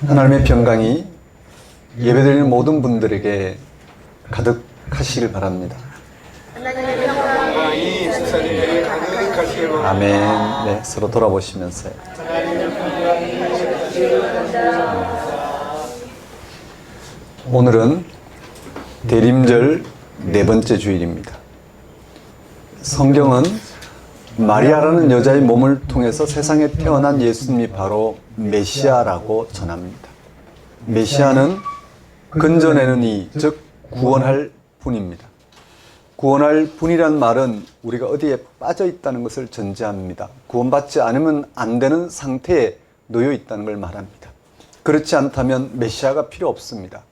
하나님의 평강이 예배드리는 모든 분들에게 가득하시길 바랍니다. 평강이 지사님에게 가득하시기를 아멘. 네, 서로 돌아보시면서요. 오늘은 대림절 네 번째 주일입니다. 성경은 마리아라는 여자의 몸을 통해서 세상에 태어난 예수님이 바로 메시아라고 전합니다. 메시아는 근전에는 이, 즉 구원할 분입니다. 구원할 분이란 말은 우리가 어디에 빠져 있다는 것을 전제합니다. 구원받지 않으면 안 되는 상태에 놓여 있다는 걸 말합니다. 그렇지 않다면 메시아가 필요 없습니다.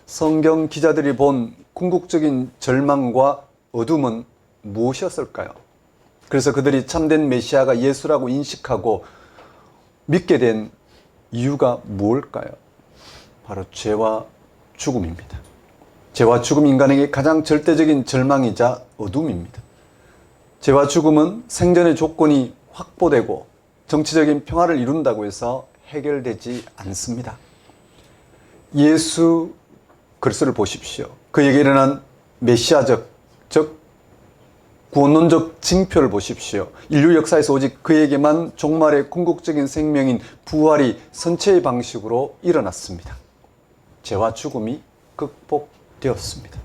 성경 기자들이 본 궁극적인 절망과 어둠은 무엇이었을까요? 그래서 그들이 참된 메시아가 예수라고 인식하고 믿게 된 이유가 무엇일까요? 바로 죄와 죽음입니다. 죄와 죽음 인간에게 가장 절대적인 절망이자 어둠입니다. 죄와 죽음은 생존의 조건이 확보되고 정치적인 평화를 이룬다고 해서 해결되지 않습니다. 예수 그리스도를 보십시오. 그에게 일어난 메시아적, 즉 구원론적 징표를 보십시오. 인류 역사에서 오직 그에게만 종말의 궁극적인 생명인 부활이 선체의 방식으로 일어났습니다. 죄와 죽음이 극복되었습니다.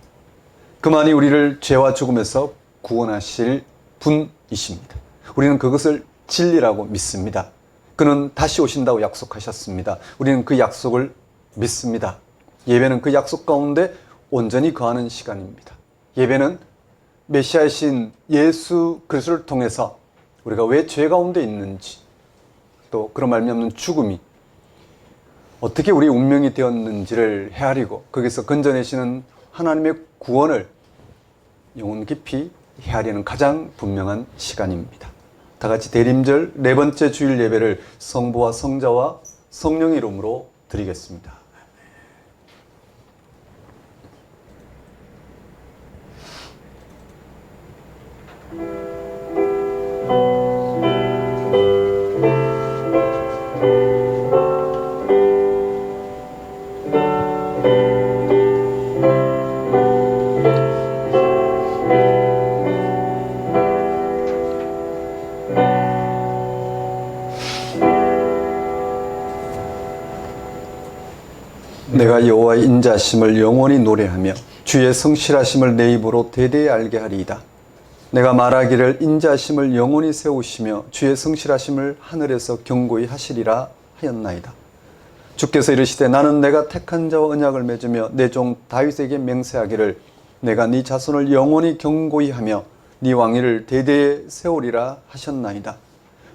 그만이 우리를 죄와 죽음에서 구원하실 분이십니다. 우리는 그것을 진리라고 믿습니다. 그는 다시 오신다고 약속하셨습니다. 우리는 그 약속을 믿습니다. 예배는 그 약속 가운데 온전히 거하는 시간입니다. 예배는 메시아이신 예수 그리스도를 통해서 우리가 왜 죄 가운데 있는지, 또 그런 말미암는 죽음이 어떻게 우리 운명이 되었는지를 헤아리고 거기서 건져내시는 하나님의 구원을 영혼 깊이 헤아리는 가장 분명한 시간입니다. 다 같이 대림절 네 번째 주일 예배를 성부와 성자와 성령의 이름으로 드리겠습니다. 내가 여호와의 인자하심을 영원히 노래하며 주의 성실하심을 내 입으로 대대히 알게 하리이다. 내가 말하기를 인자하심을 영원히 세우시며 주의 성실하심을 하늘에서 경고히 하시리라 하였나이다. 주께서 이르시되 나는 내가 택한 자와 언약을 맺으며 내 종 다윗에게 맹세하기를 내가 네 자손을 영원히 경고히 하며 네 왕위를 대대히 세우리라 하셨나이다.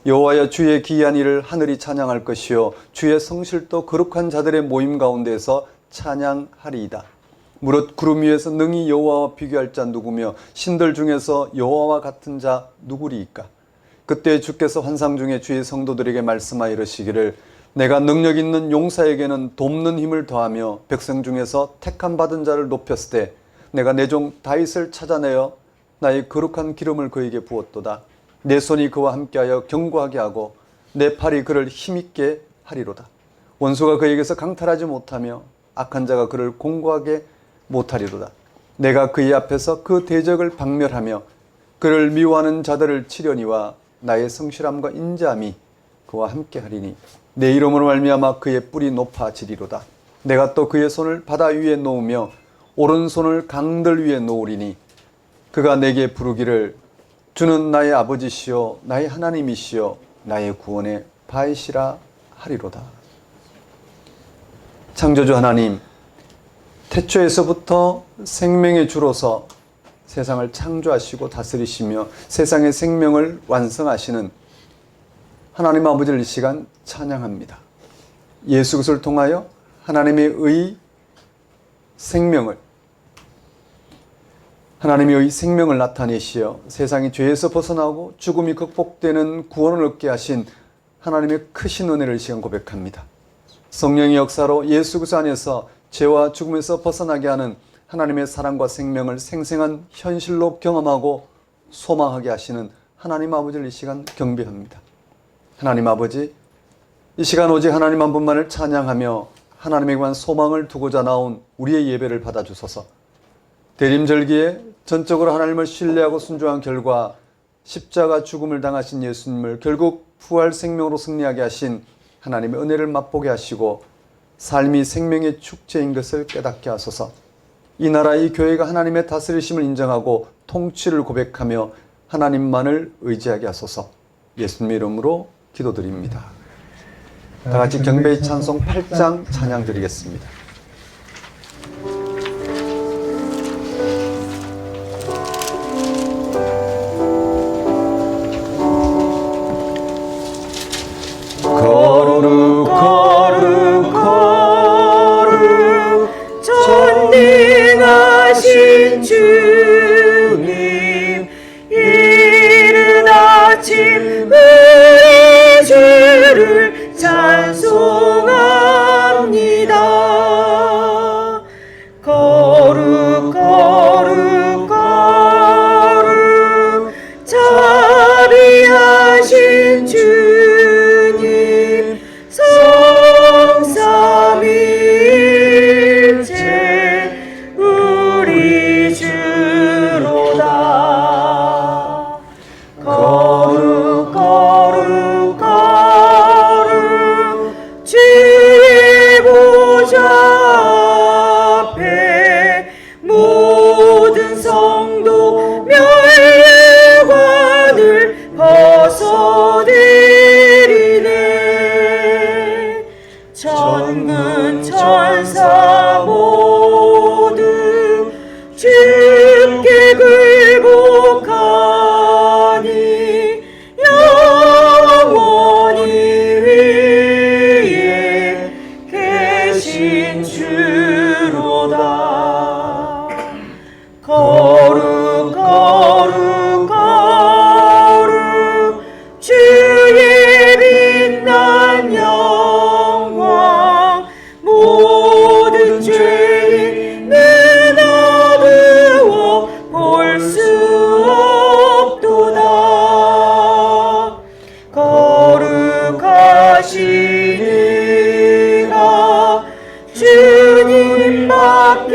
여호와여 주의 기이한 일을 하늘이 찬양할 것이요 주의 성실도 거룩한 자들의 모임 가운데에서 찬양하리이다. 무릇 구름 위에서 능히 여호와와 비교할 자 누구며 신들 중에서 여호와와 같은 자 누구리이까. 그때 주께서 환상 중에 주의 성도들에게 말씀하여 이르시기를 내가 능력 있는 용사에게는 돕는 힘을 더하며 백성 중에서 택함 받은 자를 높였을 때 내가 내 종 다윗을 찾아내어 나의 거룩한 기름을 그에게 부었도다. 내 손이 그와 함께하여 견고하게 하고 내 팔이 그를 힘있게 하리로다. 원수가 그에게서 강탈하지 못하며 악한 자가 그를 공고하게 못하리로다. 내가 그의 앞에서 그 대적을 박멸하며 그를 미워하는 자들을 치려니와 나의 성실함과 인자함이 그와 함께하리니 내 이름으로 말미암아 그의 뿔이 높아지리로다. 내가 또 그의 손을 바다 위에 놓으며 오른손을 강들 위에 놓으리니 그가 내게 부르기를 주는 나의 아버지시요 나의 하나님이시요 나의 구원의 바이시라 하리로다. 창조주 하나님, 태초에서부터 생명의 주로서 세상을 창조하시고 다스리시며 세상의 생명을 완성하시는 하나님 아버지를 이 시간 찬양합니다. 예수 그리스도를 통하여 하나님의 생명을 나타내시어 세상이 죄에서 벗어나고 죽음이 극복되는 구원을 얻게 하신 하나님의 크신 은혜를 이 시간 고백합니다. 성령의 역사로 예수 그리스도 안에서 죄와 죽음에서 벗어나게 하는 하나님의 사랑과 생명을 생생한 현실로 경험하고 소망하게 하시는 하나님 아버지를 이 시간 경배합니다. 하나님 아버지, 이 시간 오직 하나님 한 분만을 찬양하며 하나님에게만 소망을 두고자 나온 우리의 예배를 받아주소서. 대림절기에 전적으로 하나님을 신뢰하고 순종한 결과 십자가 죽음을 당하신 예수님을 결국 부활 생명으로 승리하게 하신 하나님의 은혜를 맛보게 하시고 삶이 생명의 축제인 것을 깨닫게 하소서. 이 나라 이 교회가 하나님의 다스리심을 인정하고 통치를 고백하며 하나님만을 의지하게 하소서. 예수님의 이름으로 기도드립니다. 다 같이 경배의 찬송 8장 찬양 드리겠습니다. 거룩 거룩 거룩 전능하신 주님, 이른 아침 우리 주를 찬송합니다. 거룩 거룩 거룩 자비하신 주님, 성삼위일체 우리 주로다. 거룩 거룩 거룩 주의 보좌 앞에 모든 성도 멸관을 벗어내리네. 천군 천사 모두 주께 굴복하니 영원히 위에 계신 주로다. 거룩 거룩 거룩 주의 빛난 영광, 모든 죄인 눈 어두워 볼 수 없도다. 거룩하시니가 주님밖에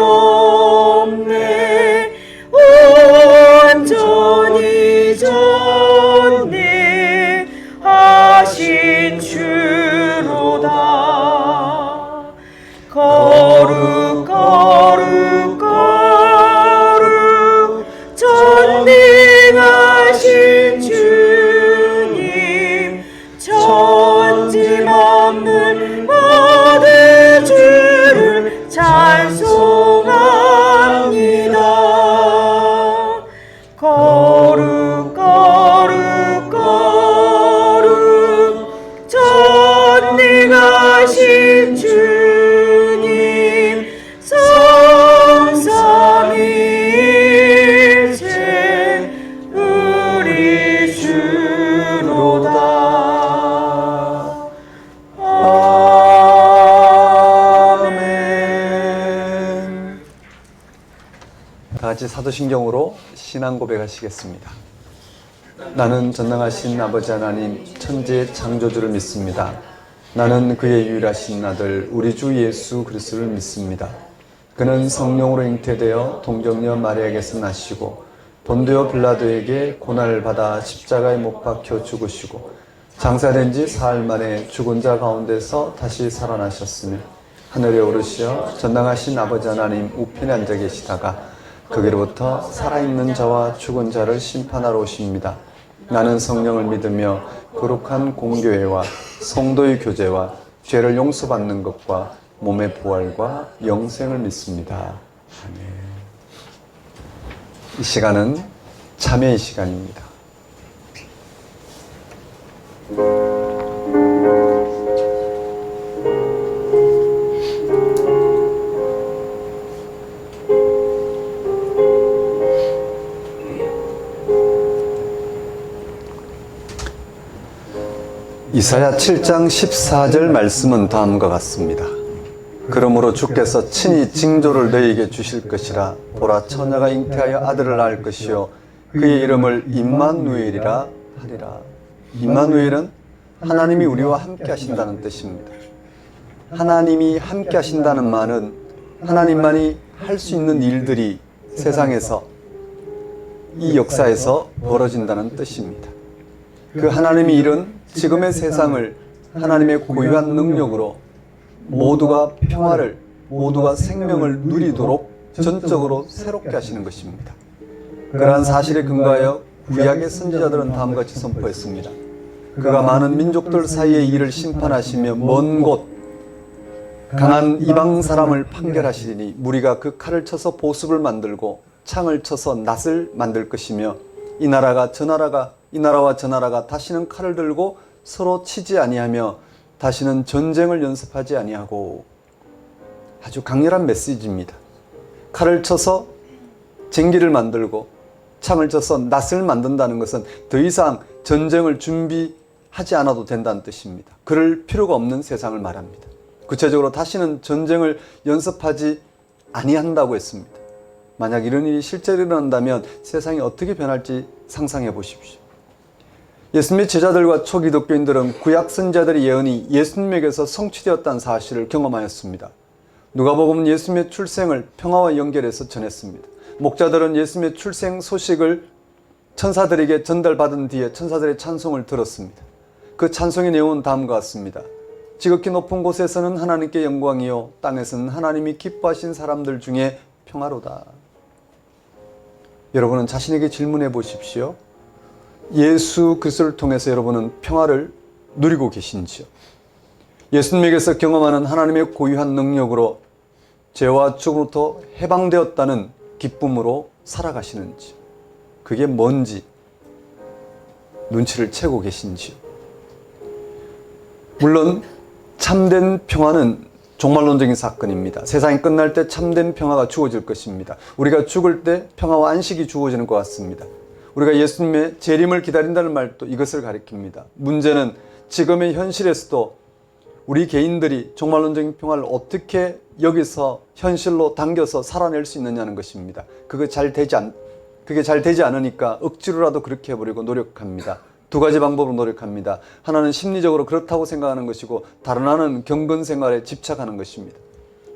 없네. 온전히 전능하신 주로다. 거룩 거룩 거룩 전능하신 주님, 천지 만물 모두 주를 찬송합니다. 거룩 거룩 거룩 전능하신 주님, 성삼위일체 우리 주로다. 아멘. 다 같이 사도신경으로 신앙 고백하시겠습니다. 나는 전능하신 아버지 하나님 천지의 창조주를 믿습니다. 나는 그의 유일하신 아들 우리 주 예수 그리스도를 믿습니다. 그는 성령으로 잉태되어 동정녀 마리아에게서 나시고 본디오 빌라도에게 고난을 받아 십자가에 못 박혀 죽으시고 장사된 지 사흘 만에 죽은 자 가운데서 다시 살아나셨으며 하늘에 오르시어 전능하신 아버지 하나님 우편에 앉아 계시다가 거기로부터 살아있는 자와 죽은 자를 심판하러 오십니다. 나는 성령을 믿으며 거룩한 공교회와 성도의 교제와 죄를 용서받는 것과 몸의 부활과 영생을 믿습니다. 아멘. 이 시간은 참회의 시간입니다. 이사야 7장 14절 말씀은 다음과 같습니다. 그러므로 주께서 친히 징조를 너희에게 주실 것이라. 보라, 처녀가 잉태하여 아들을 낳을 것이요 그의 이름을 임마누엘이라 하리라. 임마누엘은 하나님이 우리와 함께 하신다는 뜻입니다. 하나님이 함께 하신다는 말은 하나님만이 할 수 있는 일들이 세상에서 이 역사에서 벌어진다는 뜻입니다. 그 하나님이 이룬 지금의 세상을 하나님의 고유한 능력으로 모두가 평화를, 모두가 생명을 누리도록 전적으로 새롭게 하시는 것입니다. 그러한 사실에 근거하여 구약의 선지자들은 다음과 같이 선포했습니다. 그가 많은 민족들 사이의 일을 심판하시며 먼 곳 강한 이방 사람을 판결하시리니 무리가 그 칼을 쳐서 보습을 만들고 창을 쳐서 낫을 만들 것이며 이 나라와 저 나라가 다시는 칼을 들고 서로 치지 아니하며 다시는 전쟁을 연습하지 아니하고. 아주 강렬한 메시지입니다. 칼을 쳐서 쟁기를 만들고 창을 쳐서 낫을 만든다는 것은 더 이상 전쟁을 준비하지 않아도 된다는 뜻입니다. 그럴 필요가 없는 세상을 말합니다. 구체적으로 다시는 전쟁을 연습하지 아니한다고 했습니다. 만약 이런 일이 실제로 일어난다면 세상이 어떻게 변할지 상상해 보십시오. 예수님의 제자들과 초기독교인들은 구약 선지자들의 예언이 예수님에게서 성취되었다는 사실을 경험하였습니다. 누가복음은 예수님의 출생을 평화와 연결해서 전했습니다. 목자들은 예수님의 출생 소식을 천사들에게 전달받은 뒤에 천사들의 찬송을 들었습니다. 그 찬송의 내용은 다음과 같습니다. 지극히 높은 곳에서는 하나님께 영광이요 땅에서는 하나님이 기뻐하신 사람들 중에 평화로다. 여러분은 자신에게 질문해 보십시오. 예수 그리스도를 통해서 여러분은 평화를 누리고 계신지요? 예수님에게서 경험하는 하나님의 고유한 능력으로 죄와 죽음으로부터 해방되었다는 기쁨으로 살아가시는지, 그게 뭔지 눈치를 채고 계신지요? 물론 참된 평화는 종말론적인 사건입니다. 세상이 끝날 때 참된 평화가 주어질 것입니다. 우리가 죽을 때 평화와 안식이 주어지는 것 같습니다. 우리가 예수님의 재림을 기다린다는 말도 이것을 가리킵니다. 문제는 지금의 현실에서도 우리 개인들이 종말론적인 평화를 어떻게 여기서 현실로 당겨서 살아낼 수 있느냐는 것입니다. 그게 잘 되지 않으니까 억지로라도 그렇게 해버리고 노력합니다. 두 가지 방법으로 노력합니다. 하나는 심리적으로 그렇다고 생각하는 것이고 다른 하나는 경건 생활에 집착하는 것입니다.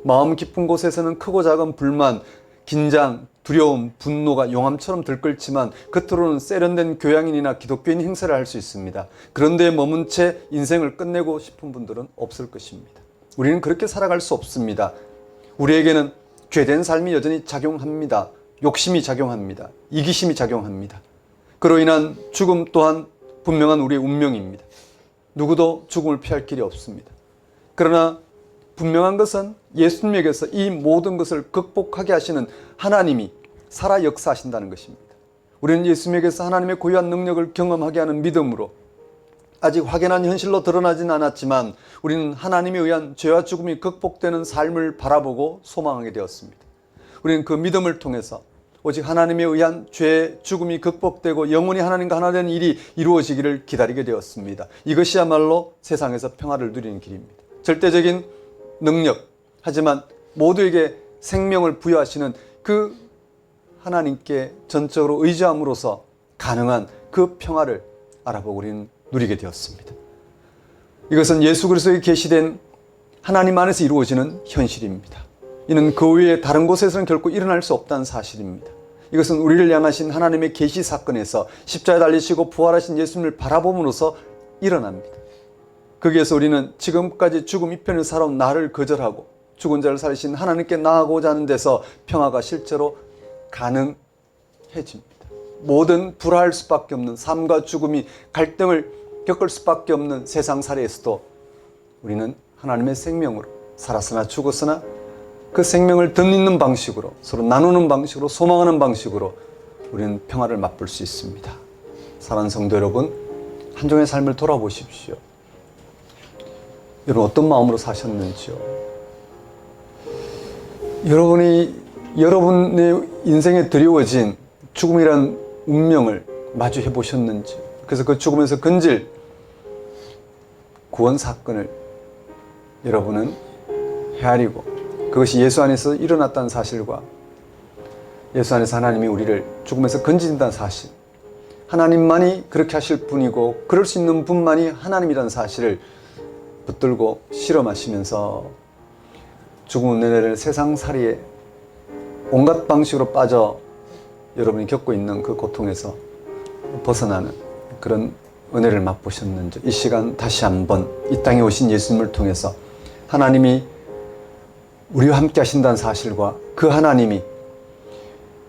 마음 깊은 곳에서는 크고 작은 불만, 긴장, 두려움, 분노가 용암처럼 들끓지만 겉으로는 세련된 교양인이나 기독교인 행세를 할 수 있습니다. 그런데 머문 채 인생을 끝내고 싶은 분들은 없을 것입니다. 우리는 그렇게 살아갈 수 없습니다. 우리에게는 죄된 삶이 여전히 작용합니다. 욕심이 작용합니다. 이기심이 작용합니다. 그로 인한 죽음 또한 분명한 우리의 운명입니다. 누구도 죽음을 피할 길이 없습니다. 그러나 분명한 것은 예수님에게서 이 모든 것을 극복하게 하시는 하나님이 살아 역사하신다는 것입니다. 우리는 예수님에게서 하나님의 고유한 능력을 경험하게 하는 믿음으로 아직 확연한 현실로 드러나진 않았지만 우리는 하나님에 의한 죄와 죽음이 극복되는 삶을 바라보고 소망하게 되었습니다. 우리는 그 믿음을 통해서 오직 하나님에 의한 죄, 죽음이 극복되고 영원히 하나님과 하나 되는 일이 이루어지기를 기다리게 되었습니다. 이것이야말로 세상에서 평화를 누리는 길입니다. 절대적인 능력, 하지만 모두에게 생명을 부여하시는 그 하나님께 전적으로 의지함으로써 가능한 그 평화를 알아보고 우리는 누리게 되었습니다. 이것은 예수 그리스도에 계시된 하나님 안에서 이루어지는 현실입니다. 이는 그 외에 다른 곳에서는 결코 일어날 수 없다는 사실입니다. 이것은 우리를 향하신 하나님의 계시 사건에서 십자가에 달리시고 부활하신 예수님을 바라봄으로써 일어납니다. 거기에서 우리는 지금까지 죽음 이편을 살아온 나를 거절하고 죽은 자를 살리신 하나님께 나아가고자 하는 데서 평화가 실제로 가능해집니다. 모든 불화할 수밖에 없는 삶과 죽음이 갈등을 겪을 수밖에 없는 세상 살이에서도 우리는 하나님의 생명으로 살았으나 죽었으나 그 생명을 덧입는 방식으로 서로 나누는 방식으로 소망하는 방식으로 우리는 평화를 맛볼 수 있습니다. 사랑하는 성도 여러분, 한 종의 삶을 돌아보십시오. 여러분 어떤 마음으로 사셨는지요? 여러분이 여러분의 인생에 드리워진 죽음이란 운명을 마주해 보셨는지, 그래서 그 죽음에서 건질 구원 사건을 여러분은 헤아리고 그것이 예수 안에서 일어났다는 사실과 예수 안에서 하나님이 우리를 죽음에서 건진다는 사실, 하나님만이 그렇게 하실 분이고 그럴 수 있는 분만이 하나님이라는 사실을 붙들고 실험하시면서 죽음은 내내를 세상살이에 온갖 방식으로 빠져 여러분이 겪고 있는 그 고통에서 벗어나는 그런 은혜를 맛보셨는지 이 시간 다시 한번 이 땅에 오신 예수님을 통해서 하나님이 우리와 함께 하신다는 사실과 그 하나님이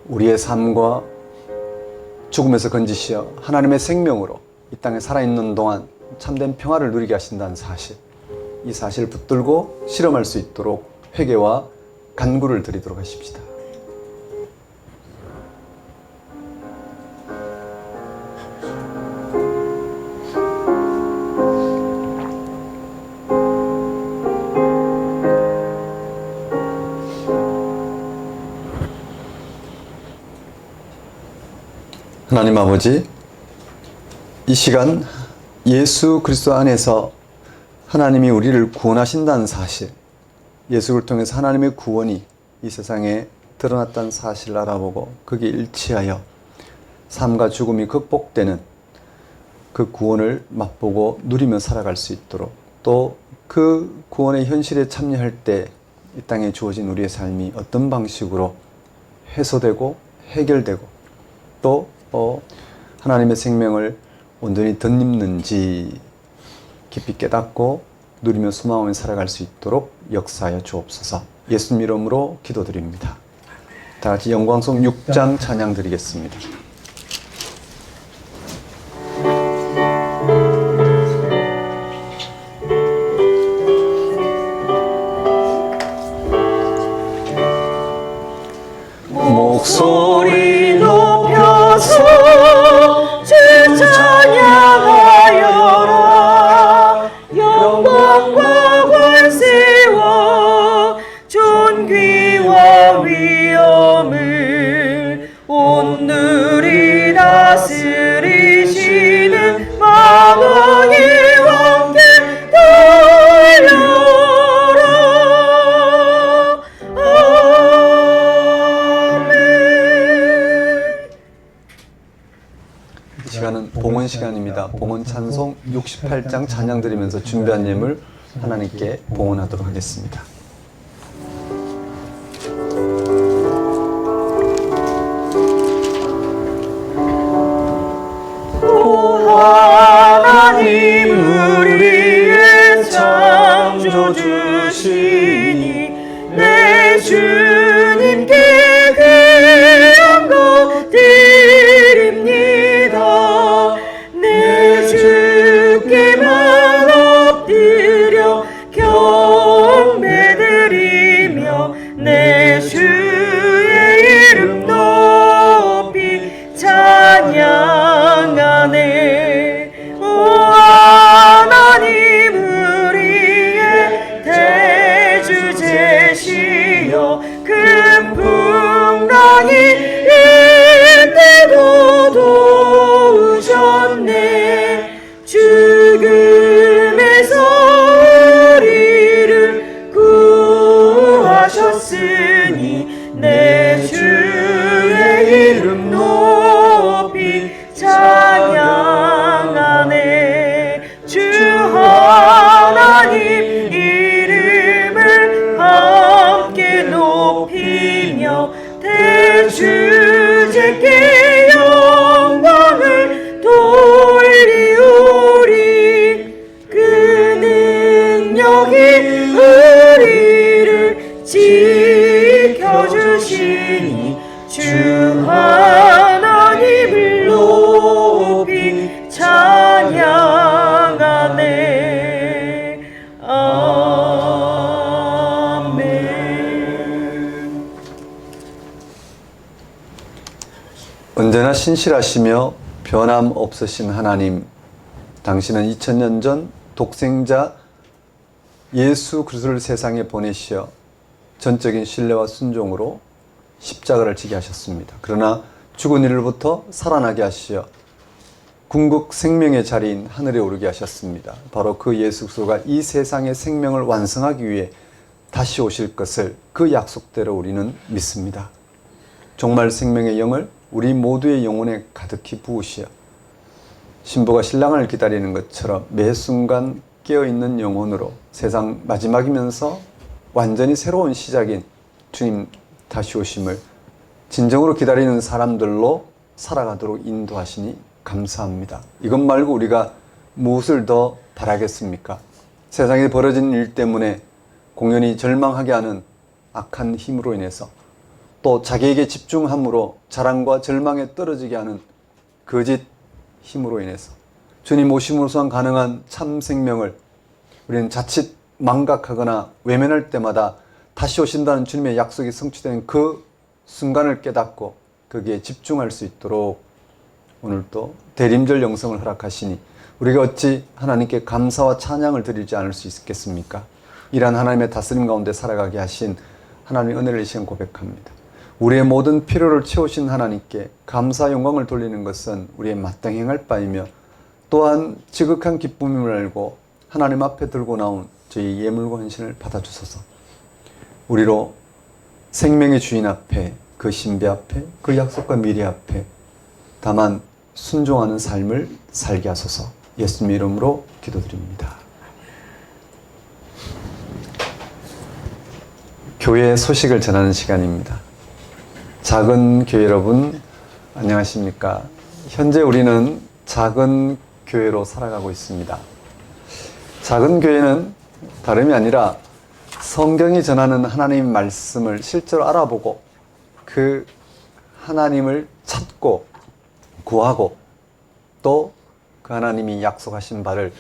우리의 삶과 죽음에서 건지시어 하나님의 생명으로 이 땅에 살아있는 동안 참된 평화를 누리게 하신다는 사실, 이 사실을 붙들고 실험할 수 있도록 회개와 간구를 드리도록 하십시다. 하나님 아버지, 이 시간 예수 그리스도 안에서 하나님이 우리를 구원하신다는 사실, 예수를 통해서 하나님의 구원이 이 세상에 드러났다는 사실을 알아보고 거기에 일치하여 삶과 죽음이 극복되는 그 구원을 맛보고 누리며 살아갈 수 있도록, 또 그 구원의 현실에 참여할 때 이 땅에 주어진 우리의 삶이 어떤 방식으로 해소되고 해결되고 또 하나님의 생명을 온전히 덧입는지 깊이 깨닫고 누리며 소망하며 살아갈 수 있도록 역사하여 주옵소서. 예수님 이름으로 기도드립니다. 다 같이 영광송 6장 찬양 드리겠습니다. 목소리 높여서 주 찬양하여라. 영광과 권세와 존귀와 위엄을 온누리 다스리시는 만왕의 왕께 돌려라. 이 시간은 봉헌 시간입니다. 봉헌 찬송 68장 찬양 드리면서 준비한 예물 하나님께 봉헌하도록 하겠습니다. 오 하나님 우리의 창조주시니 내 주님께 그 영광 드립니다. 내 주께만 엎드려 경배드리며 내 주의 이름 높이 찬양하네. 오 하나님 우리의 대주제시여 큰 풍랑이 일때도 도우셨네. 죽음에서 우리를 구하셨으니 내 주의 이름 높이 찬양하네. 주 하나님 이름을 함께 높이며 대주제께 영광을 돌리오리. 그 능력이 우리를 지켜주시니 주 하나님을 높이 찬양하네. 아멘. 언제나 신실하시며 변함없으신 하나님, 당신은 2000년 전 독생자 예수 그리스도를 세상에 보내시어 전적인 신뢰와 순종으로 십자가를 지게 하셨습니다. 그러나 죽은 이로부터 살아나게 하시어 궁극 생명의 자리인 하늘에 오르게 하셨습니다. 바로 그 예수 그리스도가 이 세상의 생명을 완성하기 위해 다시 오실 것을 그 약속대로 우리는 믿습니다. 종말 생명의 영을 우리 모두의 영혼에 가득히 부으시어 신부가 신랑을 기다리는 것처럼 매 순간 깨어있는 영혼으로 세상 마지막이면서 완전히 새로운 시작인 주님 다시 오심을 진정으로 기다리는 사람들로 살아가도록 인도하시니 감사합니다. 이것 말고 우리가 무엇을 더 바라겠습니까? 세상에 벌어진 일 때문에 공연히 절망하게 하는 악한 힘으로 인해서 또 자기에게 집중함으로 자랑과 절망에 떨어지게 하는 거짓 힘으로 인해서 주님 오심으로선 가능한 참 생명을 우리는 자칫 망각하거나 외면할 때마다 다시 오신다는 주님의 약속이 성취되는 그 순간을 깨닫고 거기에 집중할 수 있도록 오늘도 대림절 영성을 허락하시니 우리가 어찌 하나님께 감사와 찬양을 드리지 않을 수 있겠습니까? 이러한 하나님의 다스림 가운데 살아가게 하신 하나님의 은혜를 이 시간 고백합니다. 우리의 모든 필요를 채우신 하나님께 감사 영광을 돌리는 것은 우리의 마땅히 행할 바이며 또한 지극한 기쁨임을 알고 하나님 앞에 들고 나온 저희 예물과 헌신을 받아주소서. 우리로 생명의 주인 앞에, 그 신비 앞에, 그 약속과 미래 앞에 다만 순종하는 삶을 살게 하소서. 예수님 이름으로 기도드립니다. 교회 소식을 전하는 시간입니다. 작은 교회 여러분 안녕하십니까? 현재 우리는 작은 교회로 살아가고 있습니다. 작은 교회는 다름이 아니라 성경이 전하는 하나님의 말씀을 실제로 알아보고 그 하나님을 찾고 구하고 또 그 하나님이 약속하신 바를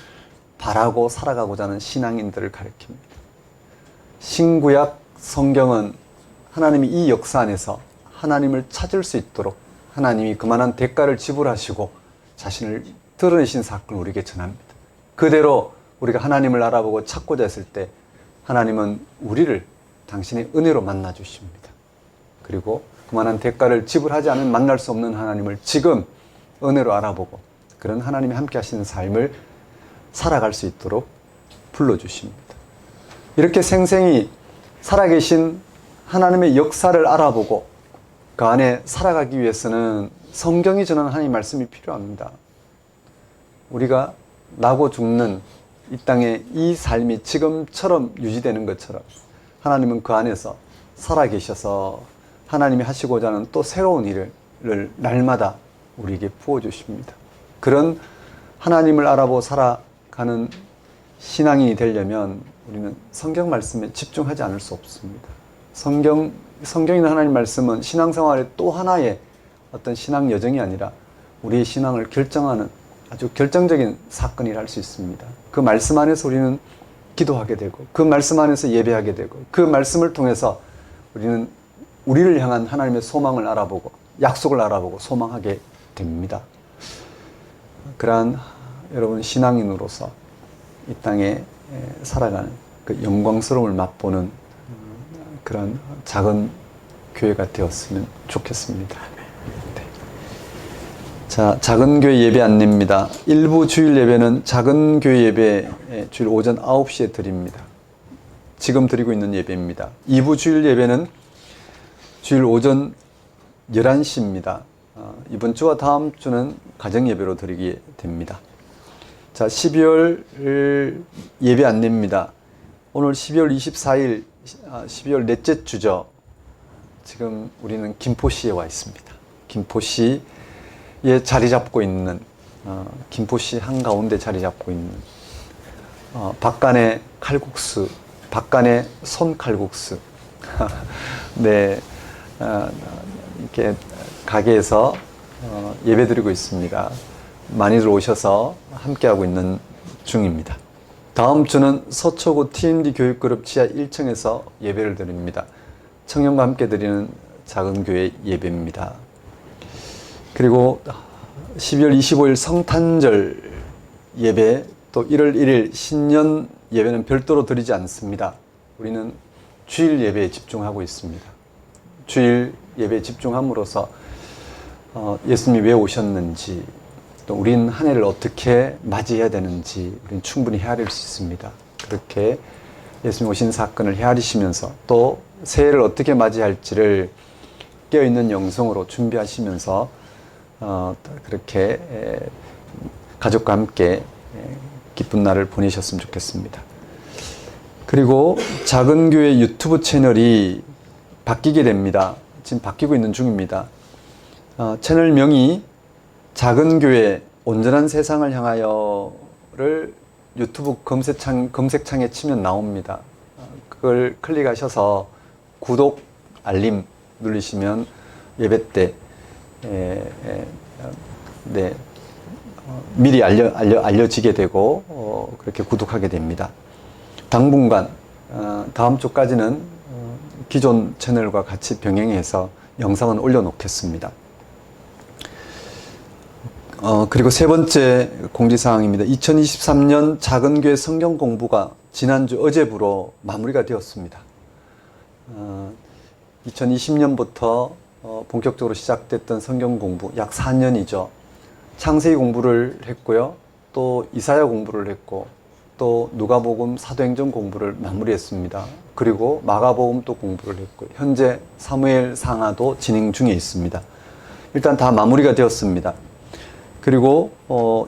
바라고 살아가고자 하는 신앙인들을 가리킵니다. 신구약 성경은 하나님이 이 역사 안에서 하나님을 찾을 수 있도록 하나님이 그만한 대가를 지불하시고 자신을 드러내신 사건을 우리에게 전합니다. 그대로 우리가 하나님을 알아보고 찾고자 했을 때 하나님은 우리를 당신의 은혜로 만나 주십니다. 그리고 그만한 대가를 지불하지 않으면 만날 수 없는 하나님을 지금 은혜로 알아보고 그런 하나님이 함께 하시는 삶을 살아갈 수 있도록 불러주십니다. 이렇게 생생히 살아계신 하나님의 역사를 알아보고 그 안에 살아가기 위해서는 성경이 전하는 하나님의 말씀이 필요합니다. 우리가 나고 죽는 이 땅에 이 삶이 지금처럼 유지되는 것처럼 하나님은 그 안에서 살아계셔서 하나님이 하시고자 하는 또 새로운 일을 날마다 우리에게 부어주십니다. 그런 하나님을 알아보고 살아가는 신앙인이 되려면 우리는 성경 말씀에 집중하지 않을 수 없습니다. 성경이나 하나님 말씀은 신앙생활의 또 하나의 어떤 신앙 여정이 아니라 우리의 신앙을 결정하는 아주 결정적인 사건이라 할 수 있습니다. 그 말씀 안에서 우리는 기도하게 되고 그 말씀 안에서 예배하게 되고 그 말씀을 통해서 우리는 우리를 향한 하나님의 소망을 알아보고 약속을 알아보고 소망하게 됩니다. 그러한 여러분 신앙인으로서 이 땅에 살아가는 그 영광스러움을 맛보는 그런 작은 교회가 되었으면 좋겠습니다. 네. 자, 작은 교회 예배 안내입니다. 일부 주일 예배는 작은 교회 예배 주일 오전 9시에 드립니다. 지금 드리고 있는 예배입니다. 2부 주일 예배는 주일 오전 11시입니다. 이번 주와 다음 주는 가정 예배로 드리게 됩니다. 자, 12월 예배 안내입니다. 오늘 12월 24일, 12월 넷째 주죠. 지금 우리는 김포시에 와 있습니다. 김포시에 자리 잡고 있는, 김포시 한가운데 자리 잡고 있는, 박간의 칼국수, 박간의 손칼국수. 네, 이렇게 가게에서 예배 드리고 있습니다. 많이들 오셔서 함께하고 있는 중입니다. 다음 주는 서초구 TMD 교육그룹 지하 1층에서 예배를 드립니다. 청년과 함께 드리는 작은 교회 예배입니다. 그리고 12월 25일 성탄절 예배, 또 1월 1일 신년 예배는 별도로 드리지 않습니다. 우리는 주일 예배에 집중하고 있습니다. 주일 예배에 집중함으로써 예수님이 왜 오셨는지, 또 우린 한 해를 어떻게 맞이해야 되는지 우리는 충분히 헤아릴 수 있습니다. 그렇게 예수님 오신 사건을 헤아리시면서 또 새해를 어떻게 맞이할지를 깨어있는 영성으로 준비하시면서 그렇게 가족과 함께 기쁜 날을 보내셨으면 좋겠습니다. 그리고 작은 교회 유튜브 채널이 바뀌게 됩니다. 지금 바뀌고 있는 중입니다. 채널명이 작은 교회 온전한 세상을 향하여를 유튜브 검색창에 치면 나옵니다. 그걸 클릭하셔서 구독, 알림 누르시면 예배 때 미리 알려지게 되고 그렇게 구독하게 됩니다. 당분간 다음 주까지는 기존 채널과 같이 병행해서 영상은 올려놓겠습니다. 그리고 세 번째 공지사항입니다. 2023년 작은교회 성경 공부가 지난주 어제부로 마무리가 되었습니다. 2020년부터 본격적으로 시작됐던 성경 공부 약 4년이죠. 창세기 공부를 했고요. 또 이사야 공부를 했고 또 누가복음 사도행전 공부를 마무리했습니다. 그리고 마가복음 또 공부를 했고 현재 사무엘 상하도 진행 중에 있습니다. 일단 다 마무리가 되었습니다. 그리고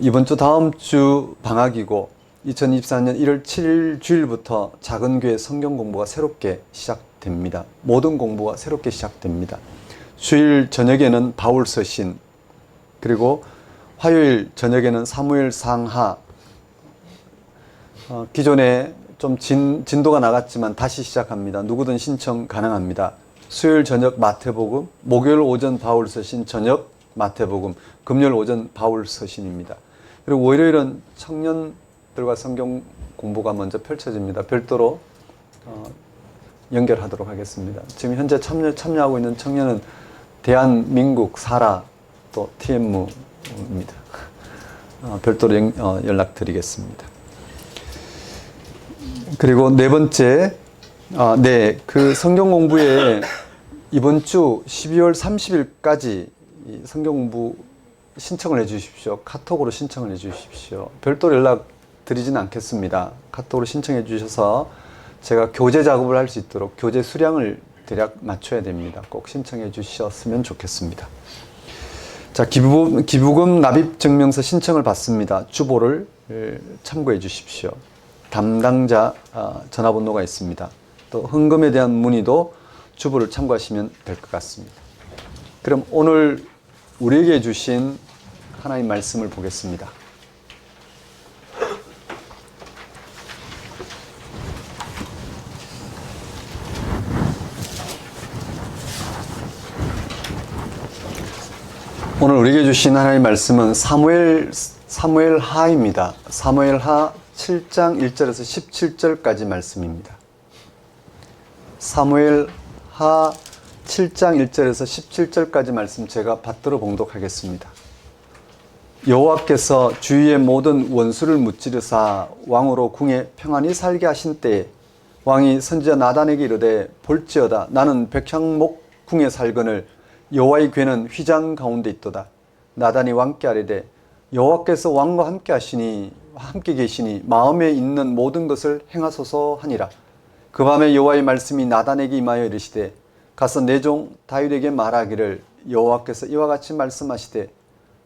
이번 주 다음 주 방학이고 2024년 1월 7일 주일부터 작은 교회 성경 공부가 새롭게 시작됩니다. 모든 공부가 새롭게 시작됩니다. 주일 저녁에는 바울 서신, 그리고 화요일 저녁에는 사무엘 상하, 기존에 좀 진도가 나갔지만 다시 시작합니다. 누구든 신청 가능합니다. 수요일 저녁 마태복음, 목요일 오전 바울 서신, 저녁 마태복음, 금요일 오전 바울 서신입니다. 그리고 월요일은 청년들과 성경 공부가 먼저 펼쳐집니다. 별도로 연결하도록 하겠습니다. 지금 현재 참여하고 있는 청년은 대한민국 사라 또 TM입니다. 별도로 연락드리겠습니다. 그리고 네 번째, 그 성경 공부에 이번 주 12월 30일까지 성경 공부 신청을 해 주십시오. 카톡으로 신청을 해 주십시오. 별도로 연락 드리지는 않겠습니다. 카톡으로 신청해 주셔서 제가 교재 작업을 할 수 있도록 교재 수량을 대략 맞춰야 됩니다. 꼭 신청해 주셨으면 좋겠습니다. 자, 기부금 납입 증명서 신청을 받습니다. 주보를 참고해 주십시오. 담당자 전화번호가 있습니다. 또 헌금에 대한 문의도 주보를 참고하시면 될 것 같습니다. 그럼 오늘 우리에게 주신 하나님 말씀을 보겠습니다. 오늘 우리에게 주신 하나님 말씀은 사무엘하입니다. 사무엘하 7장 1절에서 17절까지 말씀입니다. 사무엘하 7장 1절에서 17절까지 말씀 제가 받들어 봉독하겠습니다. 여호와께서 주위의 모든 원수를 무찌르사 왕으로 궁에 평안히 살게 하신 때에 왕이 선지자 나단에게 이르되 볼지어다 나는 백향목 궁에 살거늘 여호와의 궤는 휘장 가운데 있도다. 나단이 왕께 아뢰되 여호와께서 왕과 함께 계시니 마음에 있는 모든 것을 행하소서 하니라. 그 밤에 여호와의 말씀이 나단에게 임하여 이르시되 가서 내 종 다윗에게 말하기를 여호와께서 이와 같이 말씀하시되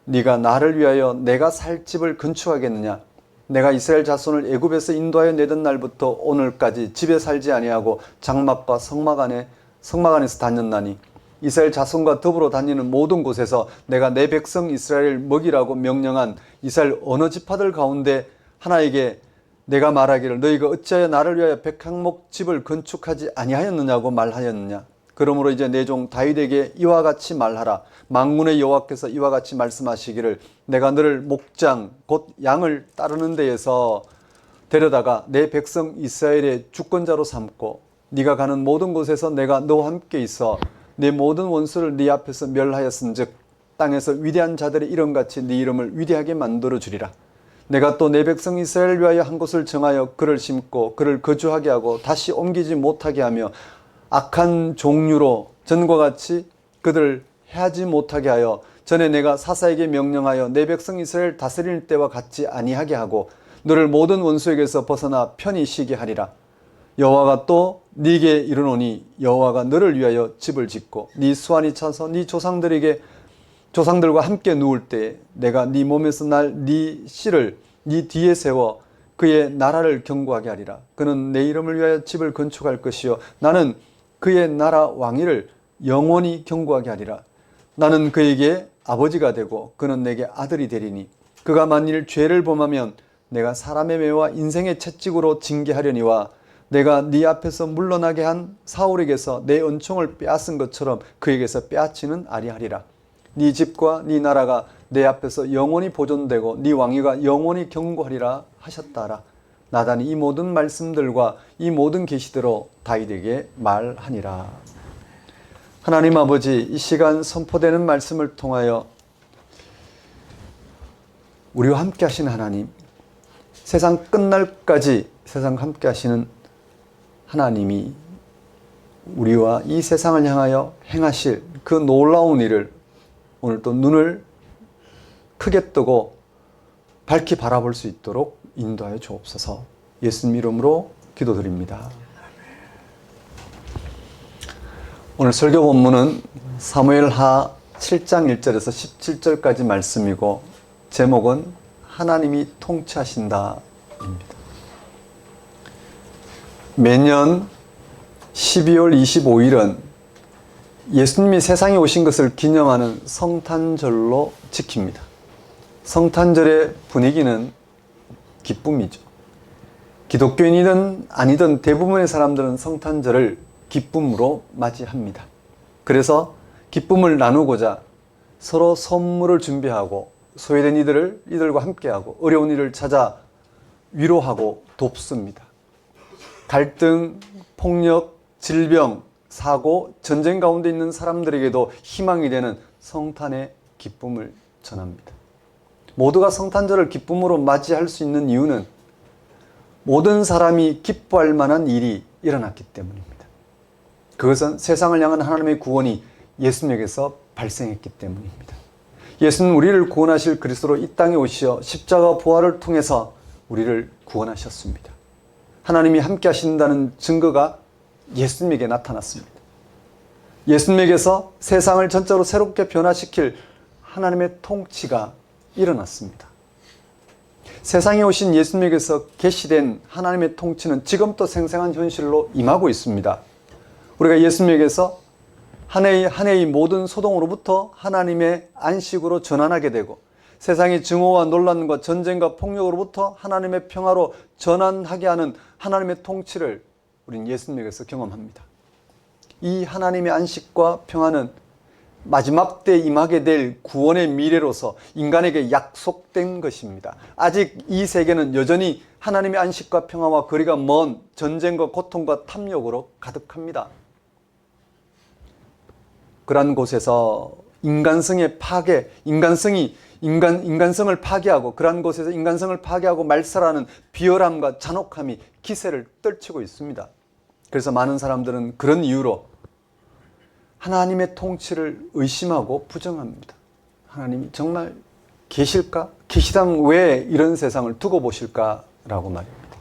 네가 나를 위하여 내가 살 집을 건축하겠느냐. 내가 이스라엘 자손을 애굽에서 인도하여 내던 날부터 오늘까지 집에 살지 아니하고 장막과 성막 안에서 다녔나니 이스라엘 자손과 더불어 다니는 모든 곳에서 내가 내 백성 이스라엘을 먹이라고 명령한 이스라엘 어느 지파들 가운데 하나에게 내가 말하기를 너희가 어찌하여 나를 위하여 백향목 집을 건축하지 아니하였느냐고 말하였느냐. 그러므로 이제 내 종 다윗에게 이와 같이 말하라. 만군의 여호와께서 이와 같이 말씀하시기를 내가 너를 목장 곧 양을 따르는 데에서 데려다가 내 백성 이스라엘의 주권자로 삼고 네가 가는 모든 곳에서 내가 너와 함께 있어 내 모든 원수를 네 앞에서 멸하였은즉 땅에서 위대한 자들의 이름같이 네 이름을 위대하게 만들어 주리라. 내가 또 내 백성 이스라엘을 위하여 한 곳을 정하여 그를 심고 그를 거주하게 하고 다시 옮기지 못하게 하며 악한 종류로 전과 같이 그들을 해하지 못하게 하여 전에 내가 사사에게 명령하여 내 백성 이스라엘 다스릴 때와 같지 아니하게 하고 너를 모든 원수에게서 벗어나 편히 쉬게 하리라. 여호와가 또 네게 이르노니 여호와가 너를 위하여 집을 짓고 네 수완이 차서 네 조상들에게 조상들과 함께 누울 때 내가 네 몸에서 날 네 씨를 네 뒤에 세워 그의 나라를 견고하게 하리라. 그는 내 이름을 위하여 집을 건축할 것이요 나는 그의 나라 왕위를 영원히 견고하게 하리라. 나는 그에게 아버지가 되고 그는 내게 아들이 되리니 그가 만일 죄를 범하면 내가 사람의 매와 인생의 채찍으로 징계하려니와 내가 네 앞에서 물러나게 한 사울에게서 내 은총을 빼앗은 것처럼 그에게서 빼앗지는 아니하리라. 네 집과 네 나라가 내 앞에서 영원히 보존되고 네 왕위가 영원히 견고하리라 하셨다라. 나단이 이 모든 말씀들과 이 모든 계시대로 다윗에게 말하니라. 하나님 아버지, 이 시간 선포되는 말씀을 통하여 우리와 함께 하신 하나님, 세상 끝날까지 세상 함께 하시는 하나님이 우리와 이 세상을 향하여 행하실 그 놀라운 일을 오늘 또 눈을 크게 뜨고 밝히 바라볼 수 있도록 인도하여 주옵소서. 예수님 이름으로 기도드립니다. 오늘 설교 본문은 사무엘하 7장 1절에서 17절까지 말씀이고 제목은 하나님이 통치하신다입니다. 매년 12월 25일은 예수님이 세상에 오신 것을 기념하는 성탄절로 지킵니다. 성탄절의 분위기는 기쁨이죠. 기독교인이든 아니든 대부분의 사람들은 성탄절을 기쁨으로 맞이합니다. 그래서 기쁨을 나누고자 서로 선물을 준비하고 소외된 이들과 함께하고 어려운 이를 찾아 위로하고 돕습니다. 갈등, 폭력, 질병, 사고, 전쟁 가운데 있는 사람들에게도 희망이 되는 성탄의 기쁨을 전합니다. 모두가 성탄절을 기쁨으로 맞이할 수 있는 이유는 모든 사람이 기뻐할 만한 일이 일어났기 때문입니다. 그것은 세상을 향한 하나님의 구원이 예수님에게서 발생했기 때문입니다. 예수는 우리를 구원하실 그리스도로 이 땅에 오시어 십자가 부활을 통해서 우리를 구원하셨습니다. 하나님이 함께 하신다는 증거가 예수님에게 나타났습니다. 예수님에게서 세상을 전적으로 새롭게 변화시킬 하나님의 통치가 일어났습니다. 세상에 오신 예수님에게서 계시된 하나님의 통치는 지금도 생생한 현실로 임하고 있습니다. 우리가 예수님에게서 한 해의 모든 소동으로부터 하나님의 안식으로 전환하게 되고 세상의 증오와 논란과 전쟁과 폭력으로부터 하나님의 평화로 전환하게 하는 하나님의 통치를 우리는 예수님에게서 경험합니다. 이 하나님의 안식과 평화는 마지막 때 임하게 될 구원의 미래로서 인간에게 약속된 것입니다. 아직 이 세계는 여전히 하나님의 안식과 평화와 거리가 먼 전쟁과 고통과 탐욕으로 가득합니다. 그러한 곳에서 인간성의 파괴, 인간성을 파괴하고 그러한 곳에서 인간성을 파괴하고 말살하는 비열함과 잔혹함이 기세를 떨치고 있습니다. 그래서 많은 사람들은 그런 이유로 하나님의 통치를 의심하고 부정합니다. 하나님이 정말 계실까? 계시다면 왜 이런 세상을 두고 보실까라고 말입니다.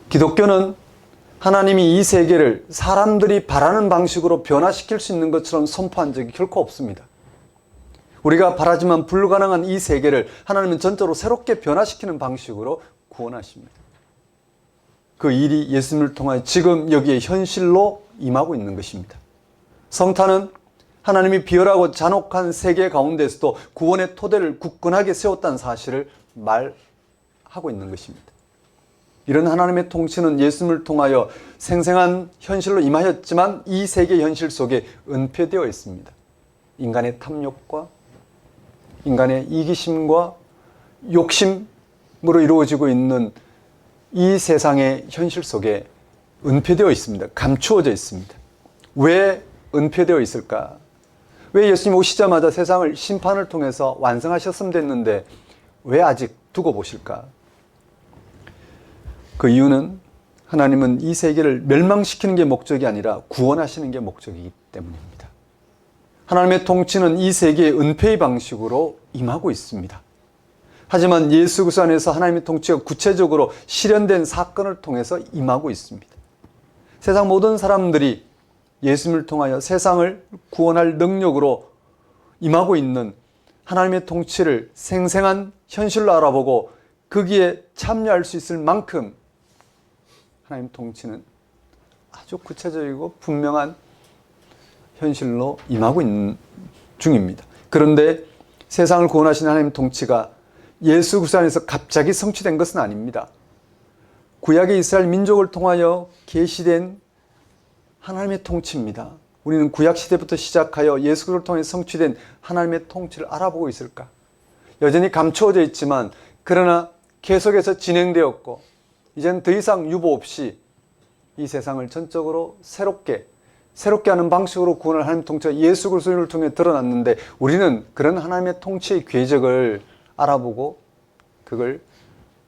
기독교는 하나님이 이 세계를 사람들이 바라는 방식으로 변화시킬 수 있는 것처럼 선포한 적이 결코 없습니다. 우리가 바라지만 불가능한 이 세계를 하나님은 전적으로 새롭게 변화시키는 방식으로 구원하십니다. 그 일이 예수님을 통하여 지금 여기에 현실로 임하고 있는 것입니다. 성탄은 하나님이 비열하고 잔혹한 세계 가운데서도 구원의 토대를 굳건하게 세웠다는 사실을 말하고 있는 것입니다. 이런 하나님의 통치는 예수님을 통하여 생생한 현실로 임하였지만 이 세계 현실 속에 은폐되어 있습니다. 인간의 탐욕과 인간의 이기심과 욕심으로 이루어지고 있는 이 세상의 현실 속에 은폐되어 있습니다. 감추어져 있습니다. 왜 은폐되어 있을까? 왜 예수님 오시자마자 세상을 심판을 통해서 완성하셨으면 됐는데 왜 아직 두고 보실까? 그 이유는 하나님은 이 세계를 멸망시키는 게 목적이 아니라 구원하시는 게 목적이기 때문입니다. 하나님의 통치는 이 세계의 은폐의 방식으로 임하고 있습니다. 하지만 예수 그리스도 안에서 하나님의 통치가 구체적으로 실현된 사건을 통해서 임하고 있습니다. 세상 모든 사람들이 예수님을 통하여 세상을 구원할 능력으로 임하고 있는 하나님의 통치를 생생한 현실로 알아보고 거기에 참여할 수 있을 만큼 하나님 통치는 아주 구체적이고 분명한 현실로 임하고 있는 중입니다. 그런데 세상을 구원하신 하나님 통치가 예수 그리스도 안에서 갑자기 성취된 것은 아닙니다. 구약의 이스라엘 민족을 통하여 계시된 하나님의 통치입니다. 우리는 구약 시대부터 시작하여 예수 그리스도를 통해 성취된 하나님의 통치를 알아보고 있을까? 여전히 감추어져 있지만 그러나 계속해서 진행되었고 이제는 더 이상 유보 없이 이 세상을 전적으로 새롭게 하는 방식으로 구원을 하나님 통치가 예수 그리스도를 통해 드러났는데 우리는 그런 하나님의 통치의 궤적을 알아보고 그걸